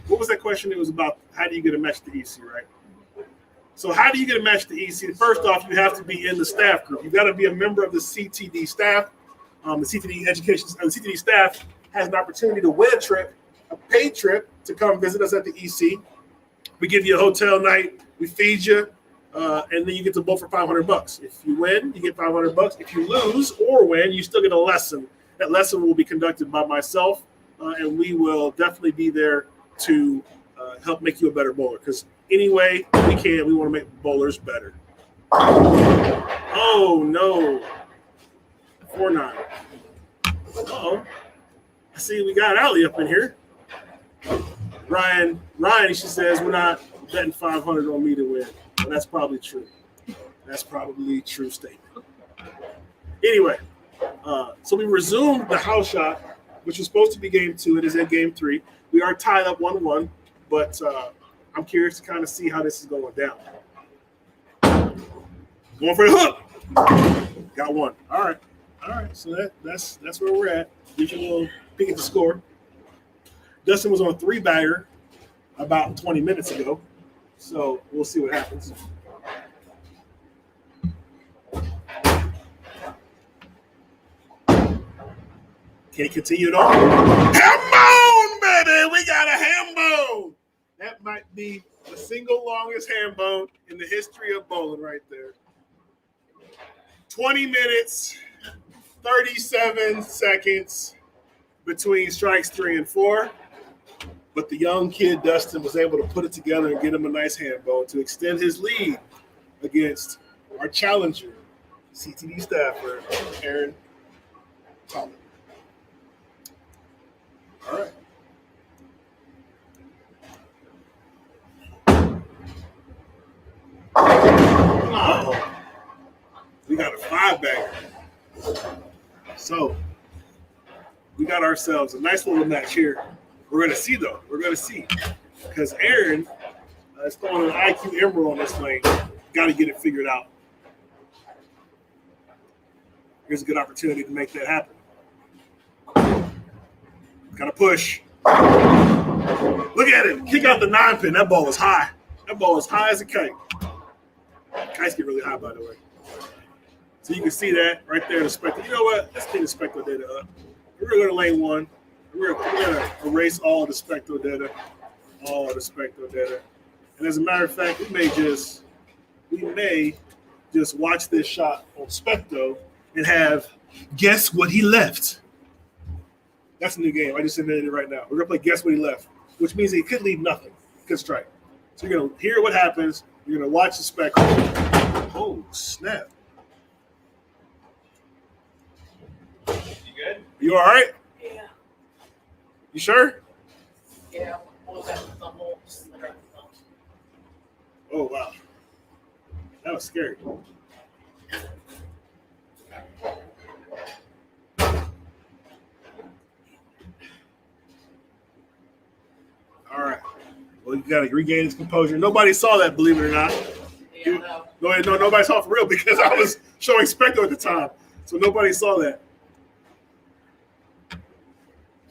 what was that question? It was about how do you get a match at the EC, right? So how do you get a match to EC? First off, you have to be in the staff group. You got to be a member of the CtD staff. The CtD education, the CtD staff has an opportunity to win a trip, a paid trip to come visit us at the EC. We give you a hotel night, we feed you, and then you get to bowl for $500. If you win, you get $500. If you lose or win, you still get a lesson. That lesson will be conducted by myself, and we will definitely be there to help make you a better bowler. Because any way we can, we want to make bowlers better. Oh no, 4-9. Uh-oh. I see we got Allie up in here. Ryan, she says we're not betting 500 on me to win. Well, that's probably true. That's probably a true statement. Anyway, so we resumed the house shot, which was supposed to be game 2. It is in game 3. We are tied up 1-1, but I'm curious to kind of see how this is going down. Going for the hook. Got one. All right. So that's where we're at. Gives you a little peek at the score. Dustin was on 3-bagger about 20 minutes ago, so we'll see what happens. Can he continue it on? Ham bone, baby! We got a ham bone! That might be the single longest ham bone in the history of bowling right there. 20 minutes, 37 seconds between strikes 3 and 4. But the young kid, Dustin, was able to put it together and get him a nice ham bone to extend his lead against our challenger, CtD Staffer Aaron Talbot. All right. Oh, we got a 5-bagger. So we got ourselves a nice little match here. We're going to see, though. We're going to see. Because Aaron is throwing an IQ emerald on this lane. Got to get it figured out. Here's a good opportunity to make that happen. Got to push. Look at it. Kick out the 9-pin. That ball was high. That ball was high as a kite. Kites get really high, by the way. So you can see that right there in the spectral. You know what? Let's clean the spectral data up. We're going to go to lane 1. We're going to erase all the spectral data. And as a matter of fact, we may just watch this shot on Specto and have guess what he left. That's a new game. I just invented it right now. We're going to play guess what he left, which means he could leave nothing. He could strike. So you're going to hear what happens. You're going to watch the Spectro. Oh, snap. You good? You all right? Yeah. You sure? Yeah. What was that? The whole slither. Oh, wow. That was scary. All right. Well, you got to regain his composure. Nobody saw that, believe it or not. Yeah, no. No, nobody saw it for real because I was showing Spectro at the time. So nobody saw that.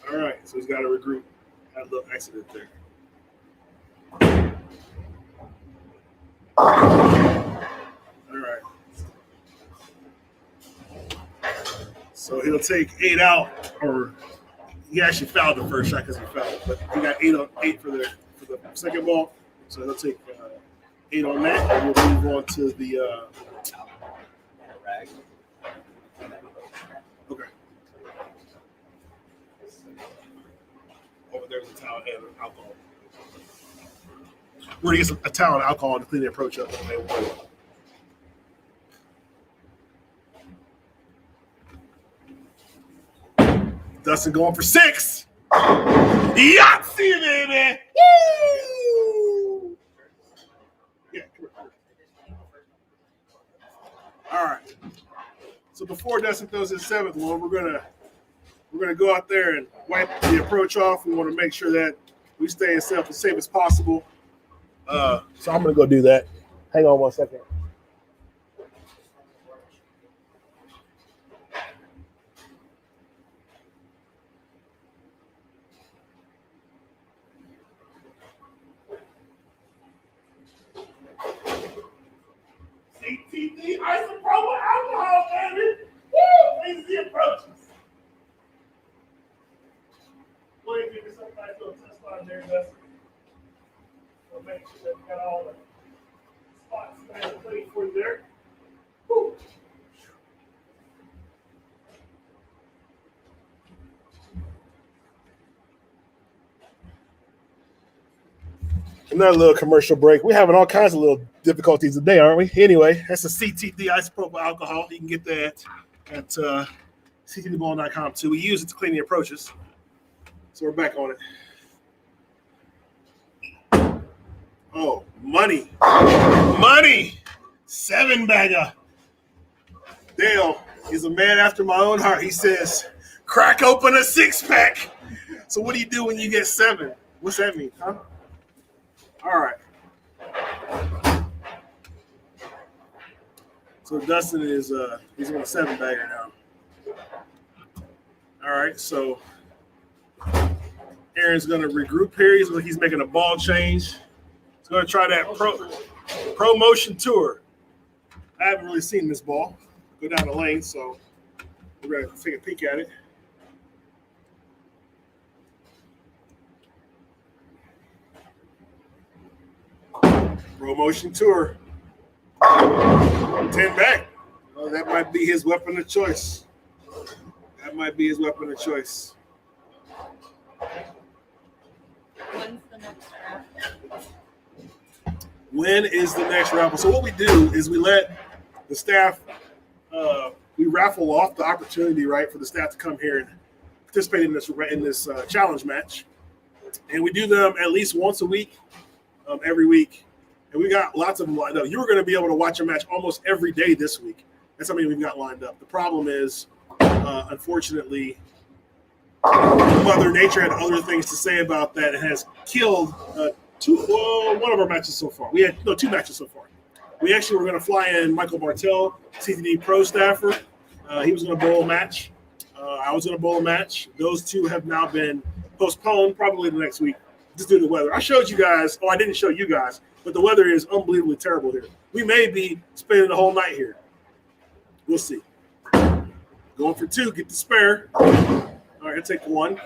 All right. So he's got to regroup. Had a little accident there. All right. So he'll take 8 out, or he actually fouled the first shot because he fouled, but he got 8 for the second ball. So he'll take 8 on that, and we'll move on to the. Okay. Over there's a towel and alcohol. We're gonna get a towel and alcohol to clean the approach up. Dustin going for 6. Yahtzee, baby! Woo! Yeah, come here. All right. So before Dustin throws his 7th one, we're gonna go out there and wipe the approach off. We want to make sure that we stay as safe as possible. So I'm gonna go do that. Hang on 1 second. CtD isopropyl alcohol, baby. Woo! Easy approaches. Go ahead and give me some nice little test line there, Dustin. So make sure that we got all the spots nice and clean for you there. Woo! Another little commercial break. We're having all kinds of little difficulties today, aren't we? Anyway, that's a CtD isopropyl alcohol. You can get that at ctdbowling.com too. We use it to clean the approaches. So we're back on it. Oh, money. Money. 7-bagger. Dale is a man after my own heart. He says, crack open a 6-pack. So what do you do when you get 7? What's that mean, huh? All right. So Dustin is he's on a 7-bagger now. All right, so Aaron's gonna regroup here. He's making a ball change. He's gonna try that pro motion tour. I haven't really seen this ball go down the lane, so we're gonna take a peek at it. Pro motion tour. 10 back. Oh, that might be his weapon of choice. That might be his weapon of choice. When's the next draft? When is the next raffle? So what we do is we let the staff, we raffle off the opportunity, right, for the staff to come here and participate in this challenge match. And we do them at least once a week, every week. And we got lots of them lined up. You were going to be able to watch a match almost every day this week. That's how many we've got lined up. The problem is, unfortunately, Mother Nature had other things to say about that and has killed one of our matches so far. We had 2 matches so far. We actually were going to fly in Michael Martell, CtD Pro Staffer. He was going to bowl a match. I was going to bowl a match. Those 2 have now been postponed, probably the next week, just due to the weather. I showed you guys. Oh, I didn't show you guys. But the weather is unbelievably terrible here. We may be spending the whole night here. We'll see. Going for 2, get the spare. All right, I'll take 1.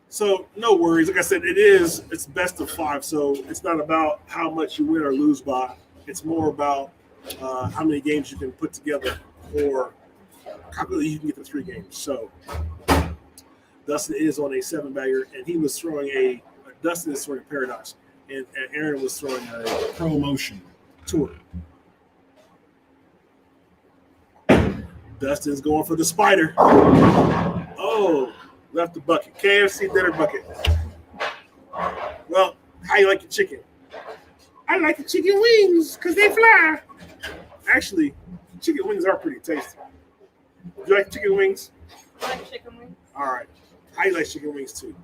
So no worries. Like I said, it's best of 5. So it's not about how much you win or lose by. It's more about how many games you can put together or how quickly you can get to 3 games. So Dustin is on a 7-bagger, and he was throwing Dustin is throwing a Paradox. And Aaron was throwing a pro motion tour. Dustin's going for the spider. Oh, left the bucket. KFC dinner bucket. Well, how you like your chicken? I like the chicken wings because they fly. Actually, chicken wings are pretty tasty. Do you like chicken wings? I like chicken wings. All right. I like chicken wings too.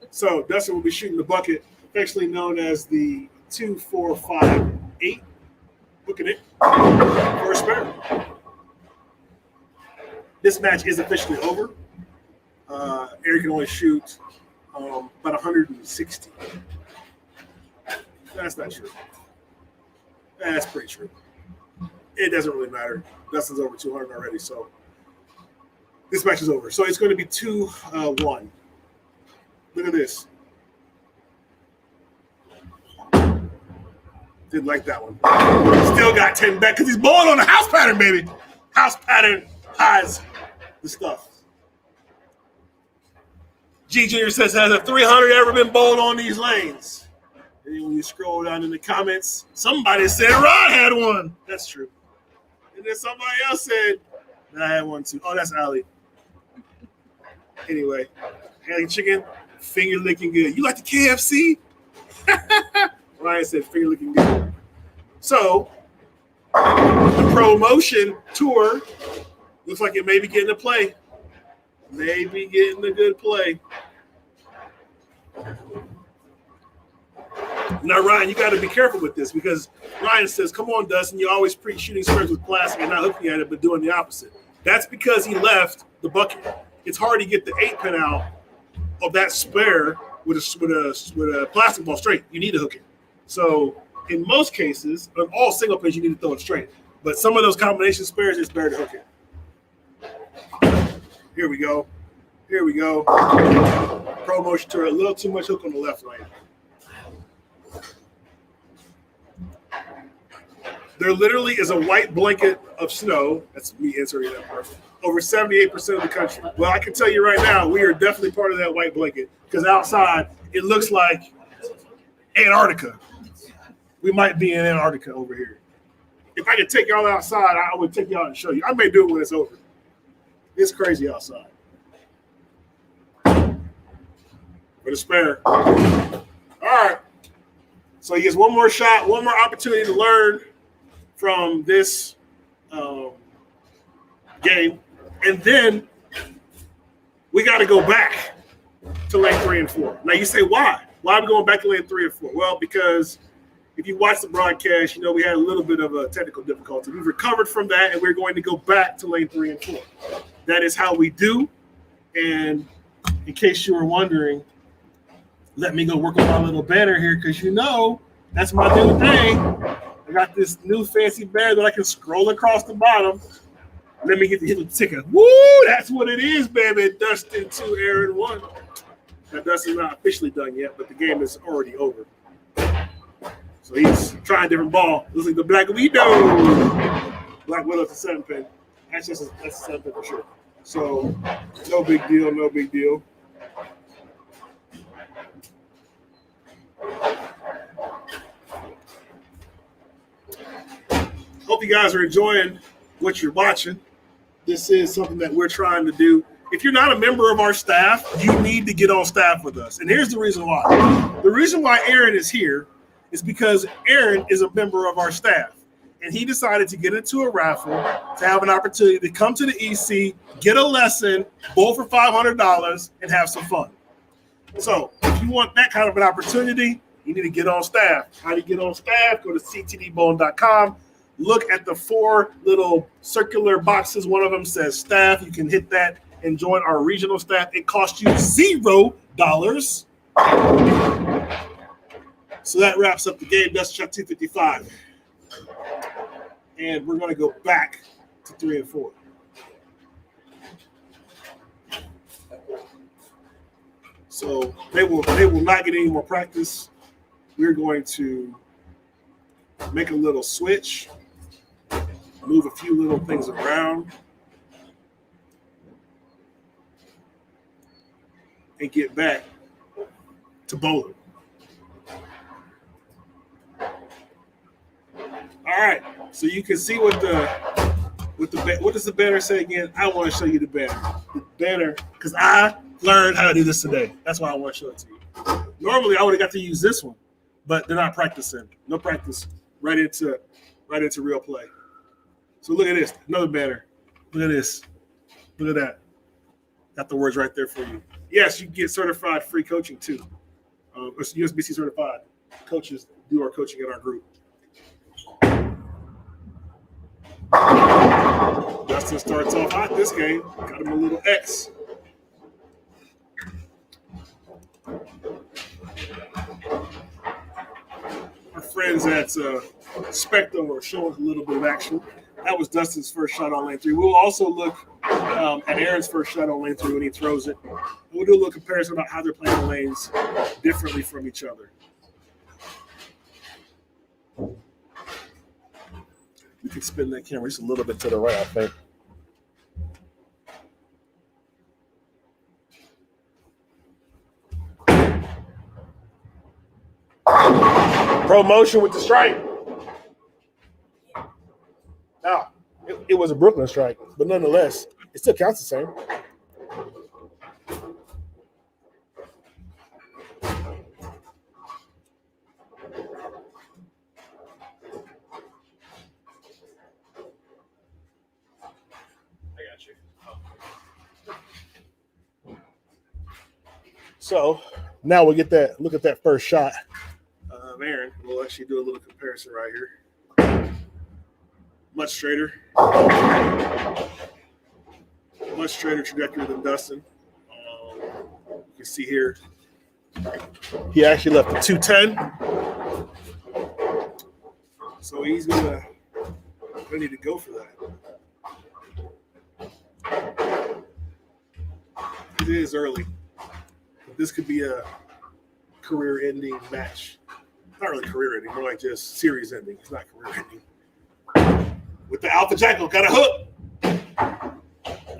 So Dustin will be shooting the bucket, affectionately known as the 2, 4, 5, 8. Looking it for a spare. This match is officially over. Eric can only shoot about 160. That's not true. That's pretty true. It doesn't really matter. Dustin's over 200 already, so this match is over. So it's going to be 2-1. Look at this. Didn't like that one. Still got 10 back because he's bowling on the house pattern, baby. House pattern hides the stuff. G Junior says, has a 300 ever been bowled on these lanes? And then when you scroll down in the comments, somebody said Rod had one. That's true. And then somebody else said that I had one too. Oh, that's Ali. Anyway, had chicken, finger licking good. You like the KFC? Ryan said finger licking good. So the promotion tour looks like it may be getting a play. Maybe getting a good play. Now, Ryan, you got to be careful with this because Ryan says, come on, Dustin, you always preach shooting spares with plastic and not hooking at it, but doing the opposite. That's because he left the bucket. It's hard to get the 8-pin out of that spare with a plastic ball straight. You need to hook it. So in most cases, on all single pins, you need to throw it straight. But some of those combination spares, it's better to hook it. Here we go. Here we go. Pro motion turret, a little too much hook on the left lane. There literally is a white blanket of snow. That's me answering that part. Over 78% of the country. Well, I can tell you right now, we are definitely part of that white blanket because outside it looks like Antarctica. We might be in Antarctica over here. If I could take y'all outside, I would take y'all and show you. I may do it when it's over. It's crazy outside. For the spare. All right. So he gets one more shot, one more opportunity to learn from this game. And then we got to go back to lane 3 and 4. Now you say, why? Why are we going back to lane 3 and 4? Well, because if you watch the broadcast, you know we had a little bit of a technical difficulty. We've recovered from that, and we're going to go back to lane 3 and 4. That is how we do. And in case you were wondering, let me go work on my little banner here because you know that's my new thing. I got this new fancy banner that I can scroll across the bottom. Let me get the ticker. Woo! That's what it is, baby. Dustin 2, Aaron 1. Now, Dustin's not officially done yet, but the game is already over. So he's trying a different ball. Looks like the Black Widow. Black Widow's a 7-pin. Actually, that's a 7-pin for sure. So, no big deal, no big deal. Hope you guys are enjoying what you're watching. This is something that we're trying to do. If you're not a member of our staff, you need to get on staff with us. And here's the reason why. The reason why Aaron is here is because Aaron is a member of our staff. And he decided to get into a raffle to have an opportunity to come to the EC, get a lesson, bowl for $500, and have some fun. So if you want that kind of an opportunity, you need to get on staff. How do you get on staff? Go to ctdbowling.com. Look at the 4 little circular boxes. One of them says staff. You can hit that and join our regional staff. It costs you $0. So that wraps up the game. That's shot 255. And we're going to go back to 3 and 4. So they will not get any more practice. We're going to make a little switch, move a few little things around, and get back to bowling. All right, so you can see what does the banner say again? I want to show you the banner. The banner, because I learned how to do this today. That's why I want to show it to you. Normally, I would have got to use this one, but they're not practicing. No practice. Right into real play. So look at this. Another banner. Look at this. Look at that. Got the words right there for you. Yes, you can get certified free coaching too. USB-C certified coaches do our coaching in our group. Dustin starts off hot this game. Got him a little X. Our friends at Spectro are showing a little bit of action. That was Dustin's first shot on lane 3. We'll also look at Aaron's first shot on lane 3 when he throws it. And we'll do a little comparison about how they're playing the lanes differently from each other. We can spin that camera just a little bit to the right, I think. Promotion with the strike. Now, it was a Brooklyn strike, but nonetheless, it still counts the same. So now we'll get that. Look at that first shot of Aaron. We'll actually do a little comparison right here. Much straighter trajectory than Dustin. You can see here, he actually left a 210. So he's gonna need to go for that. It is early. But this could be a career-ending match. Not really career-ending, more like just series-ending. It's not career-ending. With the Alpha Jackal, got a hook.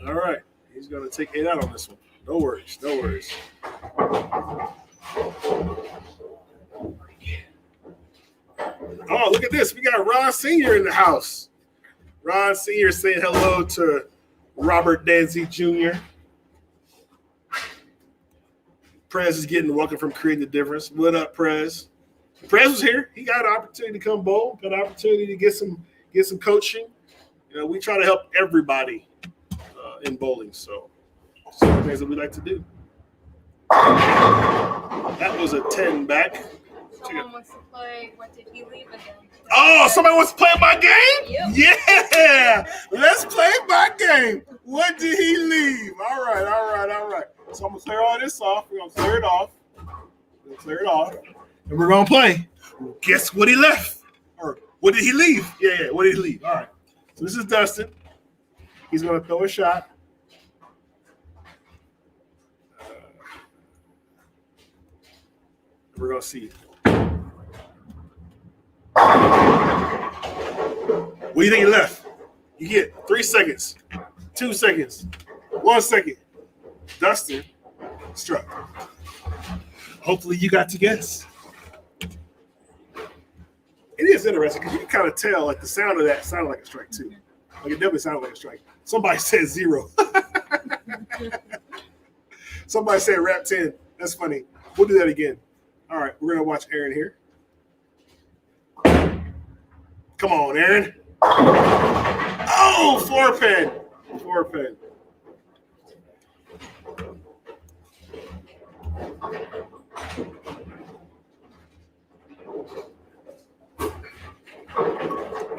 All right. He's going to take 8 out on this one. No worries. No worries. Oh, look at this. We got Ron Sr. in the house. Ron Sr. saying hello to Robert Danzy Jr. Prez is getting welcome from Creating the Difference. What up, Prez? Prez was here. He got an opportunity to come bowl. Got an opportunity to get some coaching. You know, we try to help everybody in bowling. So, some things that we like to do. That was a 10 back. Someone wants to play What Did He Leave Again? Oh, somebody wants to play my game? Yep. Yeah. Let's play my game. What did he leave? All right. So I'm going to clear all this off. We're going to clear it off. And we're going to play. Guess what he left? Or what did he leave? Yeah. What did he leave? All right. So this is Dustin. He's going to throw a shot. We're going to see. What do you think he left? You get 3 seconds, 2 seconds, 1 second. Dustin struck. Hopefully you got to guess. It is interesting because you can kind of tell, like the sound of that sounded like a strike too. Like it definitely sounded like a strike. Somebody said 0. Somebody said rap 10. That's funny. We'll do that again. All right, we're gonna watch Aaron here. Come on, Aaron. Oh, 4-pin. 4-pin.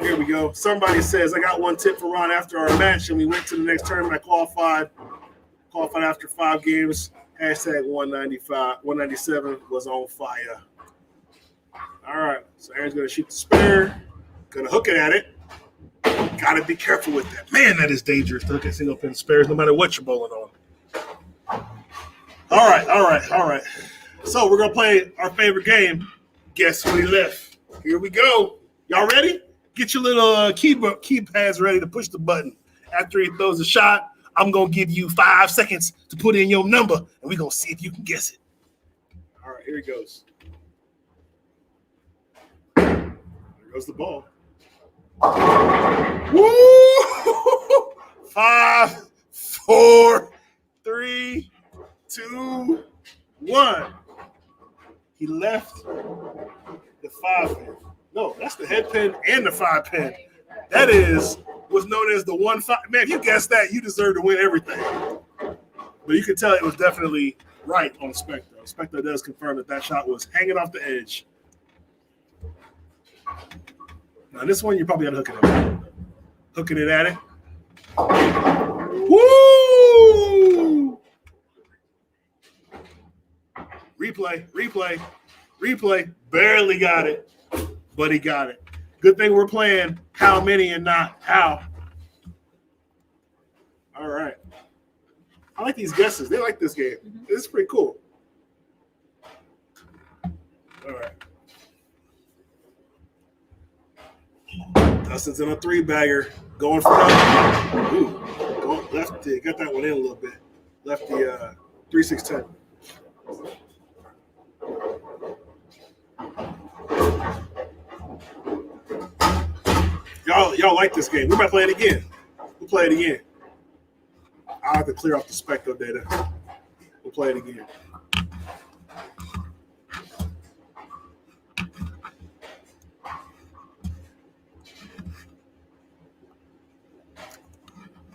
Here we go. Somebody says, I got one tip for Ron after our match, and we went to the next tournament. I qualified after 5 games. Hashtag 197 was on fire. All right, so Aaron's going to shoot the spare. Going to hook it at it. Got to be careful with that. Man, that is dangerous to hook at single pin spares no matter what you're bowling on. All right. So we're going to play our favorite game. Guess what he left? Here we go. Y'all ready? Get your little keypads ready to push the button. After he throws a shot, I'm going to give you 5 seconds to put in your number, and we're going to see if you can guess it. All right, here he goes. There goes the ball. Woo! 5, 4, 3, 2, 1. He left the 5-pin. No, that's the head pin and the 5-pin. That was known as the 1-5. Man, if you guessed that, you deserve to win everything. But you can tell it was definitely right on Spectro. Spectro does confirm that shot was hanging off the edge. Now, this one, you probably got to hook it up. Hooking it at it. Woo! Replay. Barely got it, but he got it. Good thing we're playing how many and not how. All right. I like these guesses. They like this game. This is pretty cool. All right. Dustin's in a 3-bagger. Going for that. Ooh. Going lefty. Got that one in a little bit. Lefty 3-6-10. Y'all like this game. We might play it again. We'll play it again. I'll have to clear off the Spectro data. We'll play it again.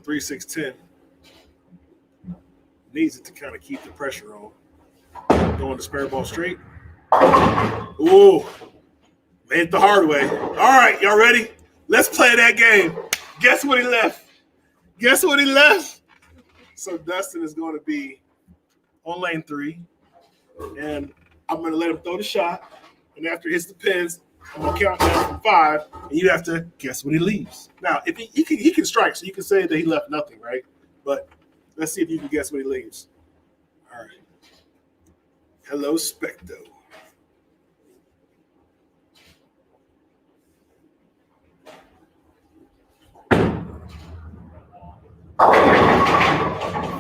Three, 6-10. Needs it to kind of keep the pressure on. Going to spare ball straight. Ooh. Made it the hard way. All right, y'all ready? Let's play that game. Guess what he left? So Dustin is going to be on lane 3. And I'm going to let him throw the shot. And after he hits the pins, I'm gonna count down from 5, and you have to guess what he leaves. Now, if he can strike, so you can say that he left nothing, right? But let's see if you can guess what he leaves. All right. Hello, Specto.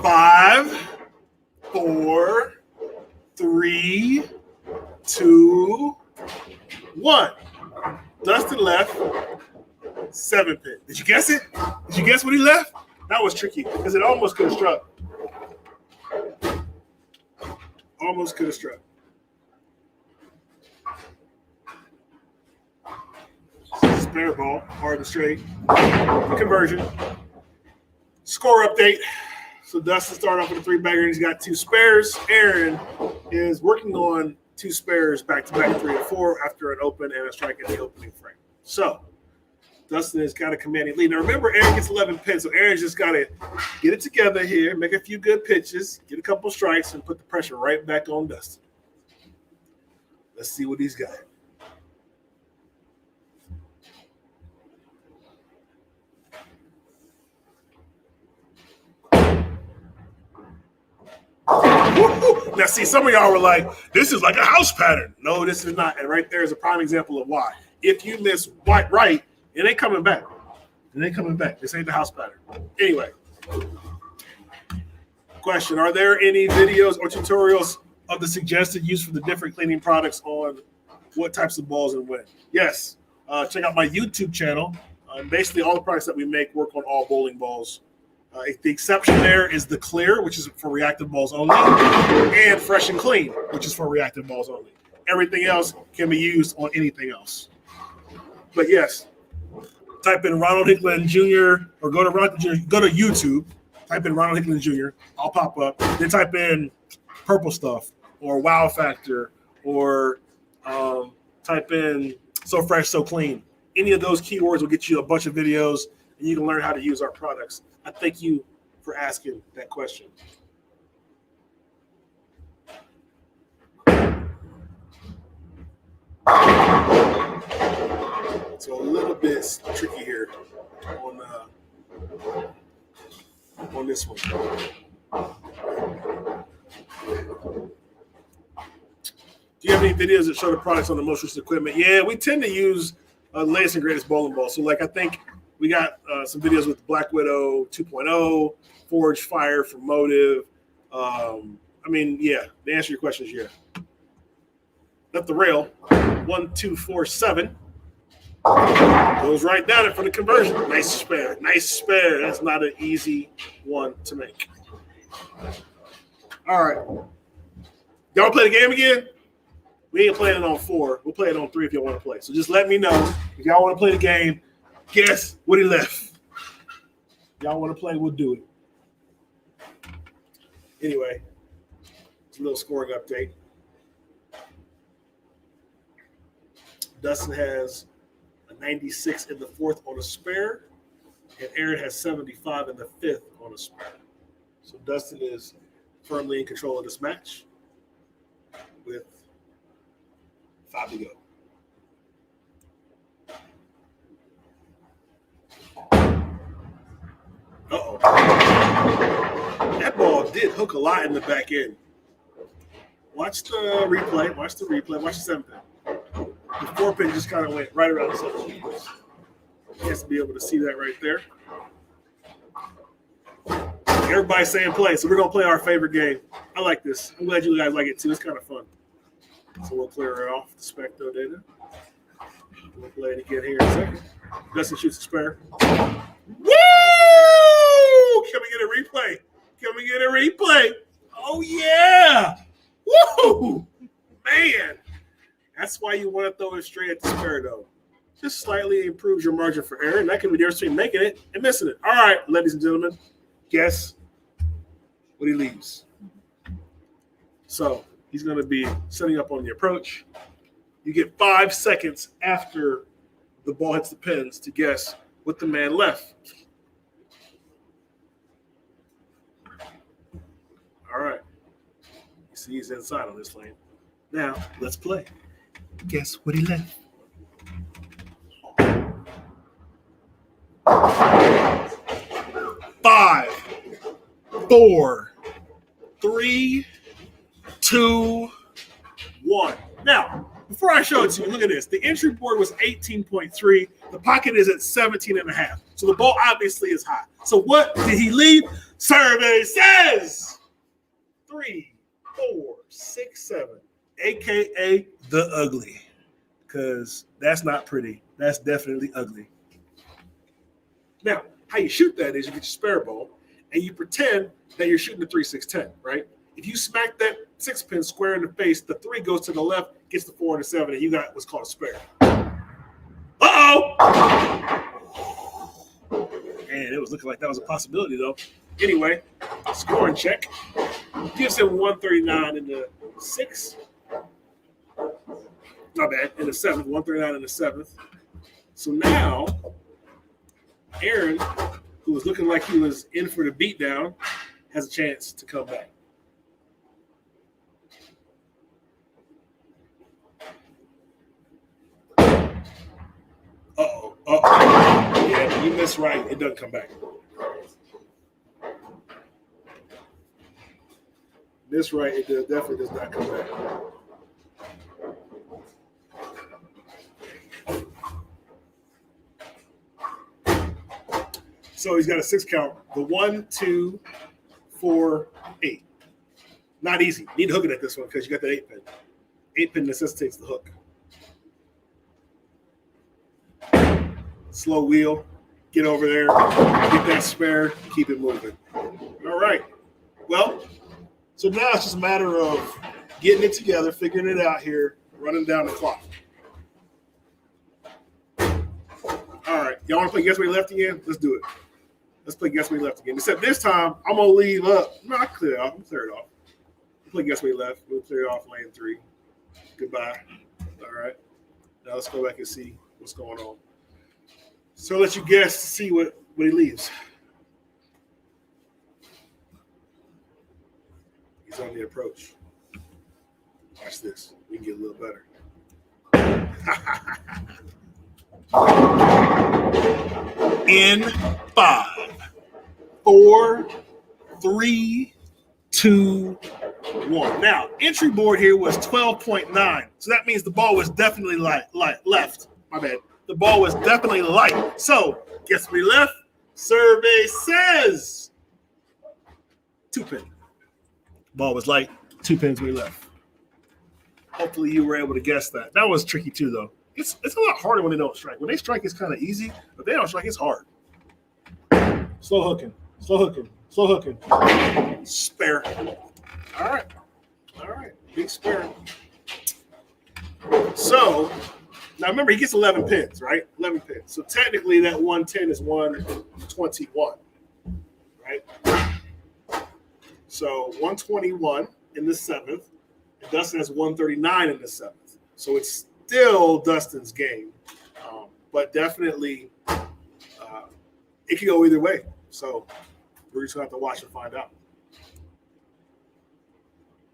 Five, 4, 3, 2, 1. Dustin left 7 pin. Did you guess it? Did you guess what he left? That was tricky because it almost could have struck. Almost could have struck. Spare ball, hard and straight. Conversion. Score update. So Dustin started off with a 3-bagger. He's got 2 spares. Aaron is working on 2 spares back-to-back 3 and 4 after an open and a strike in the opening frame. So Dustin has got a commanding lead. Now remember, Aaron gets 11 pins, so Aaron's just got to get it together here, make a few good pitches, get a couple strikes, and put the pressure right back on Dustin. Let's see what he's got. Now, see, some of y'all were like, this is like a house pattern. No, this is not. And right there is a prime example of why. If you miss white right, it ain't coming back. It ain't coming back. This ain't the house pattern. Anyway, question. Are there any videos or tutorials of the suggested use for the different cleaning products on what types of balls and when? Yes. Check out my YouTube channel. Basically, all the products that we make work on all bowling balls. The exception there is the clear, which is for reactive balls only, and fresh and clean, which is for reactive balls only. Everything else can be used on anything else. But yes, type in Ronald Hickland Jr. or go to YouTube, type in Ronald Hickland Jr. I'll pop up. Then type in Purple Stuff or Wow Factor or type in So Fresh, So Clean. Any of those keywords will get you a bunch of videos, and you can learn how to use our products. I thank you for asking that question. So a little bit tricky here on this one. Do you have any videos that show the products on the most recent equipment? Yeah, we tend to use the latest and greatest bowling ball. So like I think we got some videos with Black Widow 2.0, Forge Fire from Motive. The answer to your question is yeah. Left the rail. 1, 2, 4, 7. Goes right down it for the conversion. Nice spare. Nice spare. That's not an easy one to make. All right. Y'all play the game again? We ain't playing it on 4. We'll play it on 3 if y'all want to play. So just let me know if y'all want to play the game. Guess what he left. Y'all want to play, we'll do it. Anyway, it's a little scoring update. Dustin has a 96 in the 4th on a spare, and Aaron has 75 in the 5th on a spare. So Dustin is firmly in control of this match with 5 to go. Uh-oh. That ball did hook a lot in the back end. Watch the replay. Watch the 7th pin. The 4 pin just kind of went right around the 7 pin. You have to be able to see that right there. Everybody's saying play, so we're going to play our favorite game. I like this. I'm glad you guys like it too. It's kind of fun. So we'll clear it off the Specto data. We'll play it again here in a second. Dustin shoots a spare. Woo! Can we get a replay? Can we get a replay? Oh, yeah. Woo! Man. That's why you want to throw it straight at the spare, though. Just slightly improves your margin for error. And that can be the difference between making it and missing it. All right, ladies and gentlemen. Guess what he leaves. So he's going to be setting up on the approach. You get 5 seconds after the ball hits the pins to guess what the man left. All right. You see he's inside on this lane. Now, let's play. Guess what he left. 5, 4, 3, 2, 1. Now, before I show it to you, look at this. The entry board was 18.3. The pocket is at 17.5. So the ball obviously is high. So what did he leave? Survey says 3, 4, 6, 7, aka the ugly. Because that's not pretty. That's definitely ugly. Now, how you shoot that is you get your spare ball and you pretend that you're shooting the 3-6-10, right? If you smack that 6-pin square in the face, the 3 goes to the left, gets the 4 and the 7, and you got what's called a spare. Uh-oh! And it was looking like that was a possibility, though. Anyway, scoring check. Gives him 139 in the 6th. Not bad. In the 7th, 139 in the 7th. So now, Aaron, who was looking like he was in for the beatdown, has a chance to come back. Uh-oh. Uh-oh. Yeah, you miss right. It doesn't come back. Miss right. It definitely does not come back. So he's got a 6 count. The 1, 2, 4, 8. Not easy. Need to hook it at this one because you got the 8-pin. 8-pin necessitates the hook. Slow wheel. Get over there. Get that spare. Keep it moving. All right. Well, so now it's just a matter of getting it together, figuring it out here, running down the clock. All right. Y'all want to play Guess Where You Left again? Let's do it. Let's play Guess Where You Left again. Except this time, I'm going to leave up. No, I clear it off. I'm clear it off. We'll play Guess Where You Left. We'll clear it off lane 3. Goodbye. All right. Now let's go back and see what's going on. So I'll let you guess to see what he leaves. He's on the approach. Watch this. We can get a little better. In 5, 4, 3, 2, 1. Now, entry board here was 12.9. So that means the ball was definitely left. My bad. The ball was definitely light. So, guess we left. Survey says 2-pin. Ball was light. 2 pins we left. Hopefully you were able to guess that. That was tricky too, though. It's a lot harder when they don't strike. When they strike, it's kind of easy. But they don't strike, it's hard. Slow hooking. Slow hooking. Slow hooking. Spare. All right. All right. Big spare. So, now remember, he gets 11 pins, right? 11 pins. So technically that 110 is 121, right? So 121 in the 7th. And Dustin has 139 in the 7th. So it's still Dustin's game. But definitely it can go either way. So we're just going to have to watch and find out.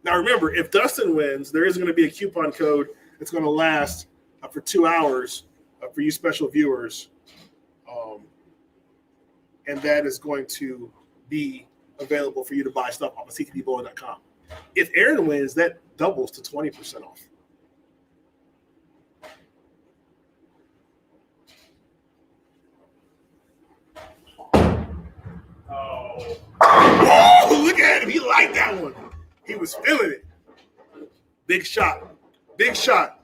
Now remember, if Dustin wins, there is going to be a coupon code that's going to last for 2 hours for you special viewers. And that is going to be available for you to buy stuff off of CtDBowling.com. If Aaron wins, that doubles to 20% off. Oh. Whoa, look at him. He liked that one. He was feeling it. Big shot. Big shot.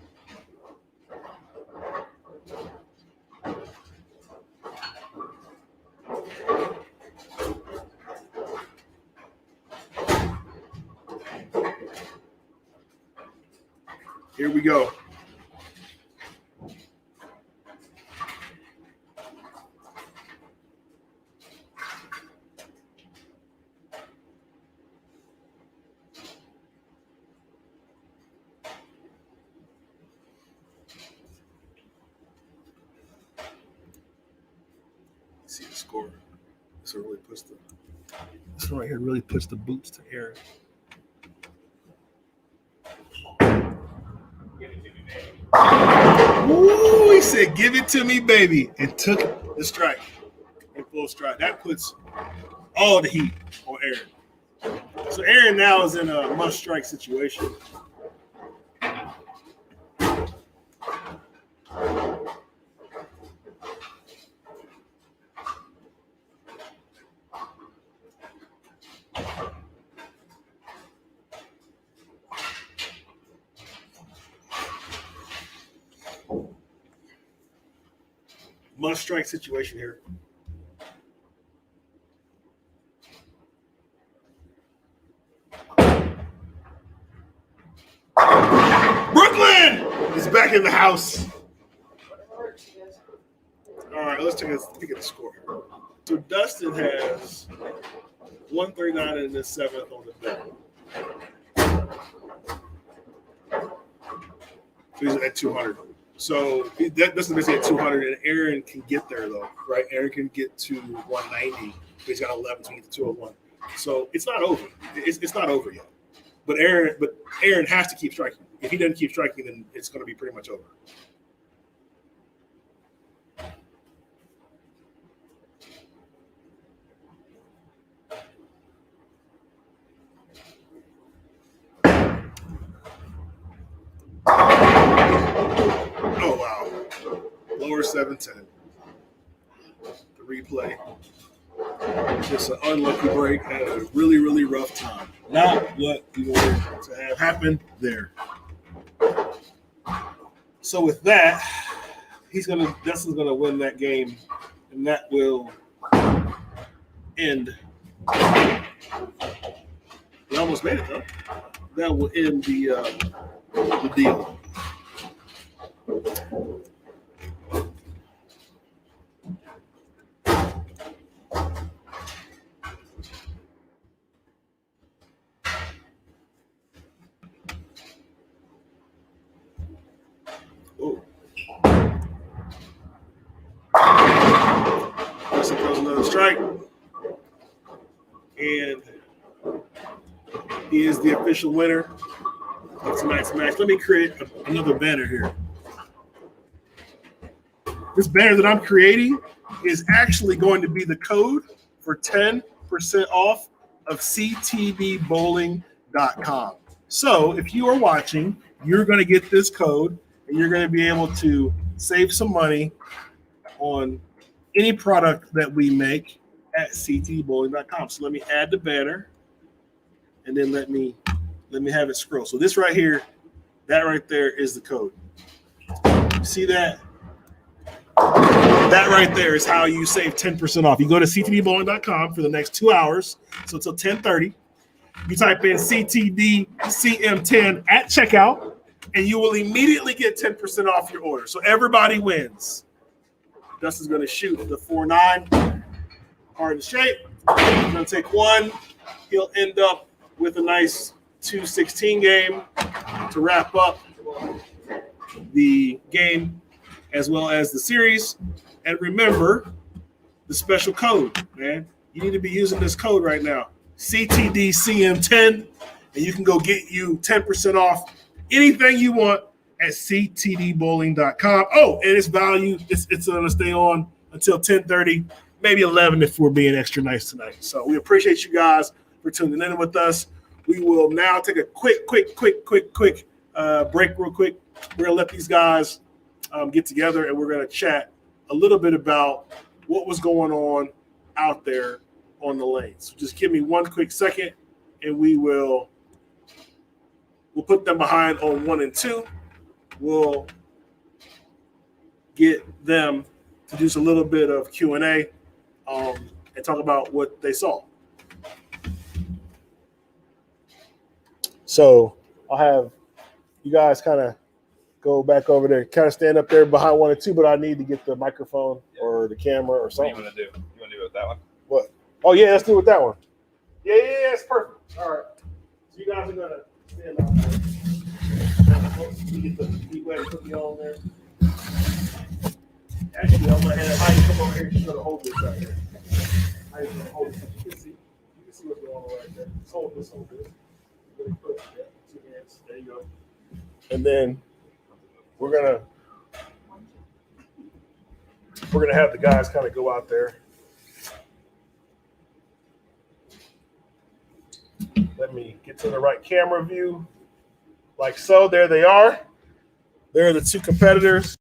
Here we go. See the score. This one right here really puts the boots to Aaron. Give it to me, baby. Ooh, he said, "Give it to me, baby," and took the strike in full full stride. That puts all the heat on Aaron. So Aaron now is in a must-strike situation. Must-strike situation here. Brooklyn is back in the house. All right, let's take a look at the score. So Dustin has 139 in the seventh on the bet. So he's at 200. So Dustin basically at 200, and Aaron can get there though, right? Aaron can get to 190. But he's got 11 to get to 201. So it's not over. It's not over yet. But Aaron has to keep striking. If he doesn't keep striking, then it's going to be pretty much over. Oh, wow. Lower 710. The replay. Just an unlucky break. Had a really, really rough time. Not what we wanted to have happen there. So with that, Dustin's gonna win that game, and that will end. We almost made it though. That will end the deal. Oh. Dustin throws another strike. And he is the official winner of tonight's match. Let me create another banner here. This banner that I'm creating is actually going to be the code for 10% off of CtDBowling.com. So if you are watching, you're going to get this code and you're going to be able to save some money on any product that we make at CtDBowling.com. So let me add the banner and then let me have it scroll. So this right here, that right there is the code. See that? That right there is how you save 10% off. You go to CtDBowling.com for the next 2 hours, so until 10:30. You type in CtD CM10 at checkout, and you will immediately get 10% off your order. So everybody wins. Dustin's going to shoot the 4.9 hard in shape. He's going to take one. He'll end up with a nice 2.16 game to wrap up the game as well as the series. And remember the special code, man. You need to be using this code right now, CtD CM10, and you can go get you 10% off anything you want at CtDBowling.com. Oh, and its value, it's going to stay on until 10:30, maybe 11 if we're being extra nice tonight. So we appreciate you guys for tuning in with us. We will now take a quick break real quick. We're going to let these guys get together, and we're going to chat a little bit about what was going on out there on the lanes. So just give me one quick second, and we'll put them behind on 1 and 2. We'll get them to do just a little bit of Q&A and talk about what they saw. So I'll have you guys kind of go back over there, kind of stand up there behind 1 and 2, but I need to get the microphone or the camera or something. What do you want to do? You want to do it with that one? What? Oh, yeah, let's do it with that one. Yeah, it's perfect. All right. So you guys are going to stand out there. You get the heat wave and put me on there. Actually, I'm going to have Heidi come over here and show the hold this right here. Heidi's going to hold this. You can see what's going on right there. Just hold this. Really quick. Yeah, 2 hands. There you go. And then we're gonna have the guys kind of go out there Let me get to the right camera view. Like so, there they are. There are the two competitors.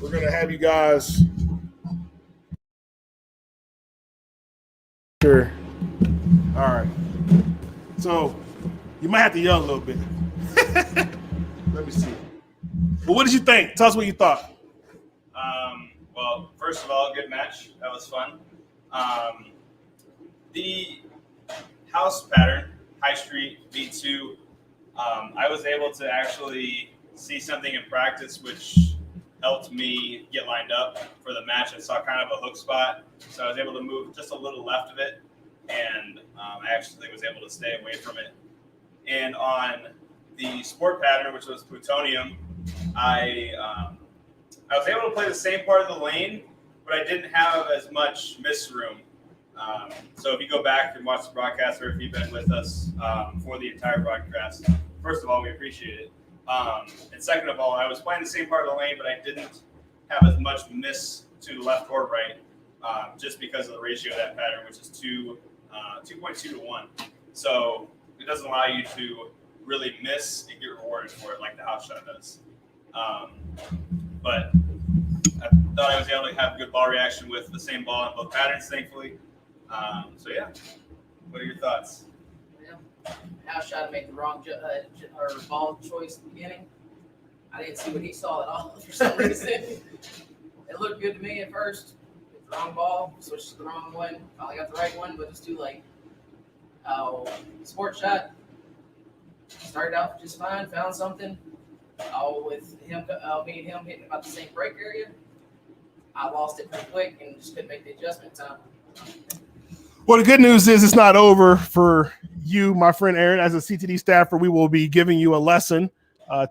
We're going to have you guys. Sure. All right. So you might have to yell a little bit. Let me see. Well, what did you think? Tell us what you thought. Well, first of all, good match. That was fun. The house pattern, High Street V2, I was able to actually see something in practice which helped me get lined up for the match. I saw kind of a hook spot, so I was able to move just a little left of it, and I actually was able to stay away from it. And on the sport pattern, which was Plutonium, I was able to play the same part of the lane, but I didn't have as much miss room. So if you go back and watch the broadcast, or if you've been with us for the entire broadcast, first of all, we appreciate it. And second of all, I was playing the same part of the lane, but I didn't have as much miss to the left or right, just because of the ratio of that pattern, which is 2.2 to 1. So it doesn't allow you to really miss and get rewarded for it like the house shot does. But I thought I was able to have good ball reaction with the same ball in both patterns, thankfully. So yeah, what are your thoughts? Yeah. House shot made the wrong or ball choice in the beginning. I didn't see what he saw at all for some reason. It looked good to me at first. The wrong ball, switched to the wrong one. Finally got the right one, but it's too late. Sport shot started out just fine. Found something. With him, me and him hitting about the same break area. I lost it pretty quick and just couldn't make the adjustment time. Well, the good news is it's not over for you, my friend Aaron. As a CtD staffer, we will be giving you a lesson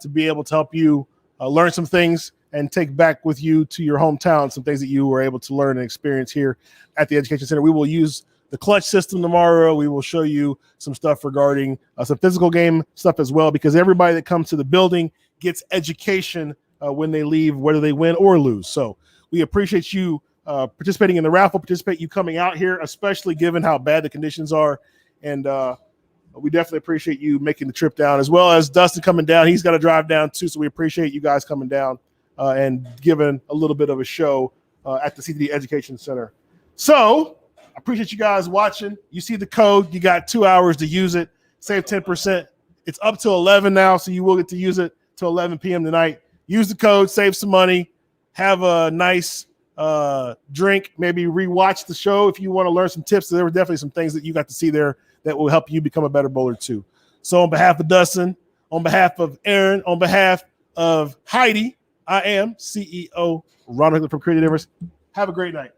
to be able to help you learn some things and take back with you to your hometown some things that you were able to learn and experience here at the Education Center. We will use the clutch system tomorrow. We will show you some stuff regarding some physical game stuff as well, because everybody that comes to the building gets education when they leave, whether they win or lose. So we appreciate you participating in the raffle, you coming out here, especially given how bad the conditions are. And we definitely appreciate you making the trip down, as well as Dustin coming down. He's got to drive down too. So we appreciate you guys coming down and giving a little bit of a show at the CtD Education Center. So I appreciate you guys watching. You see the code. You got 2 hours to use it. Save 10%. It's up to 11 now, so you will get to use it till 11 p.m. tonight. Use the code. Save some money. Have a nice drink. Maybe rewatch the show if you want to learn some tips. There were definitely some things that you got to see there that will help you become a better bowler too. So on behalf of Dustin, on behalf of Aaron, on behalf of Heidi, I am CEO Ronald from Creative Endeavors. Have a great night.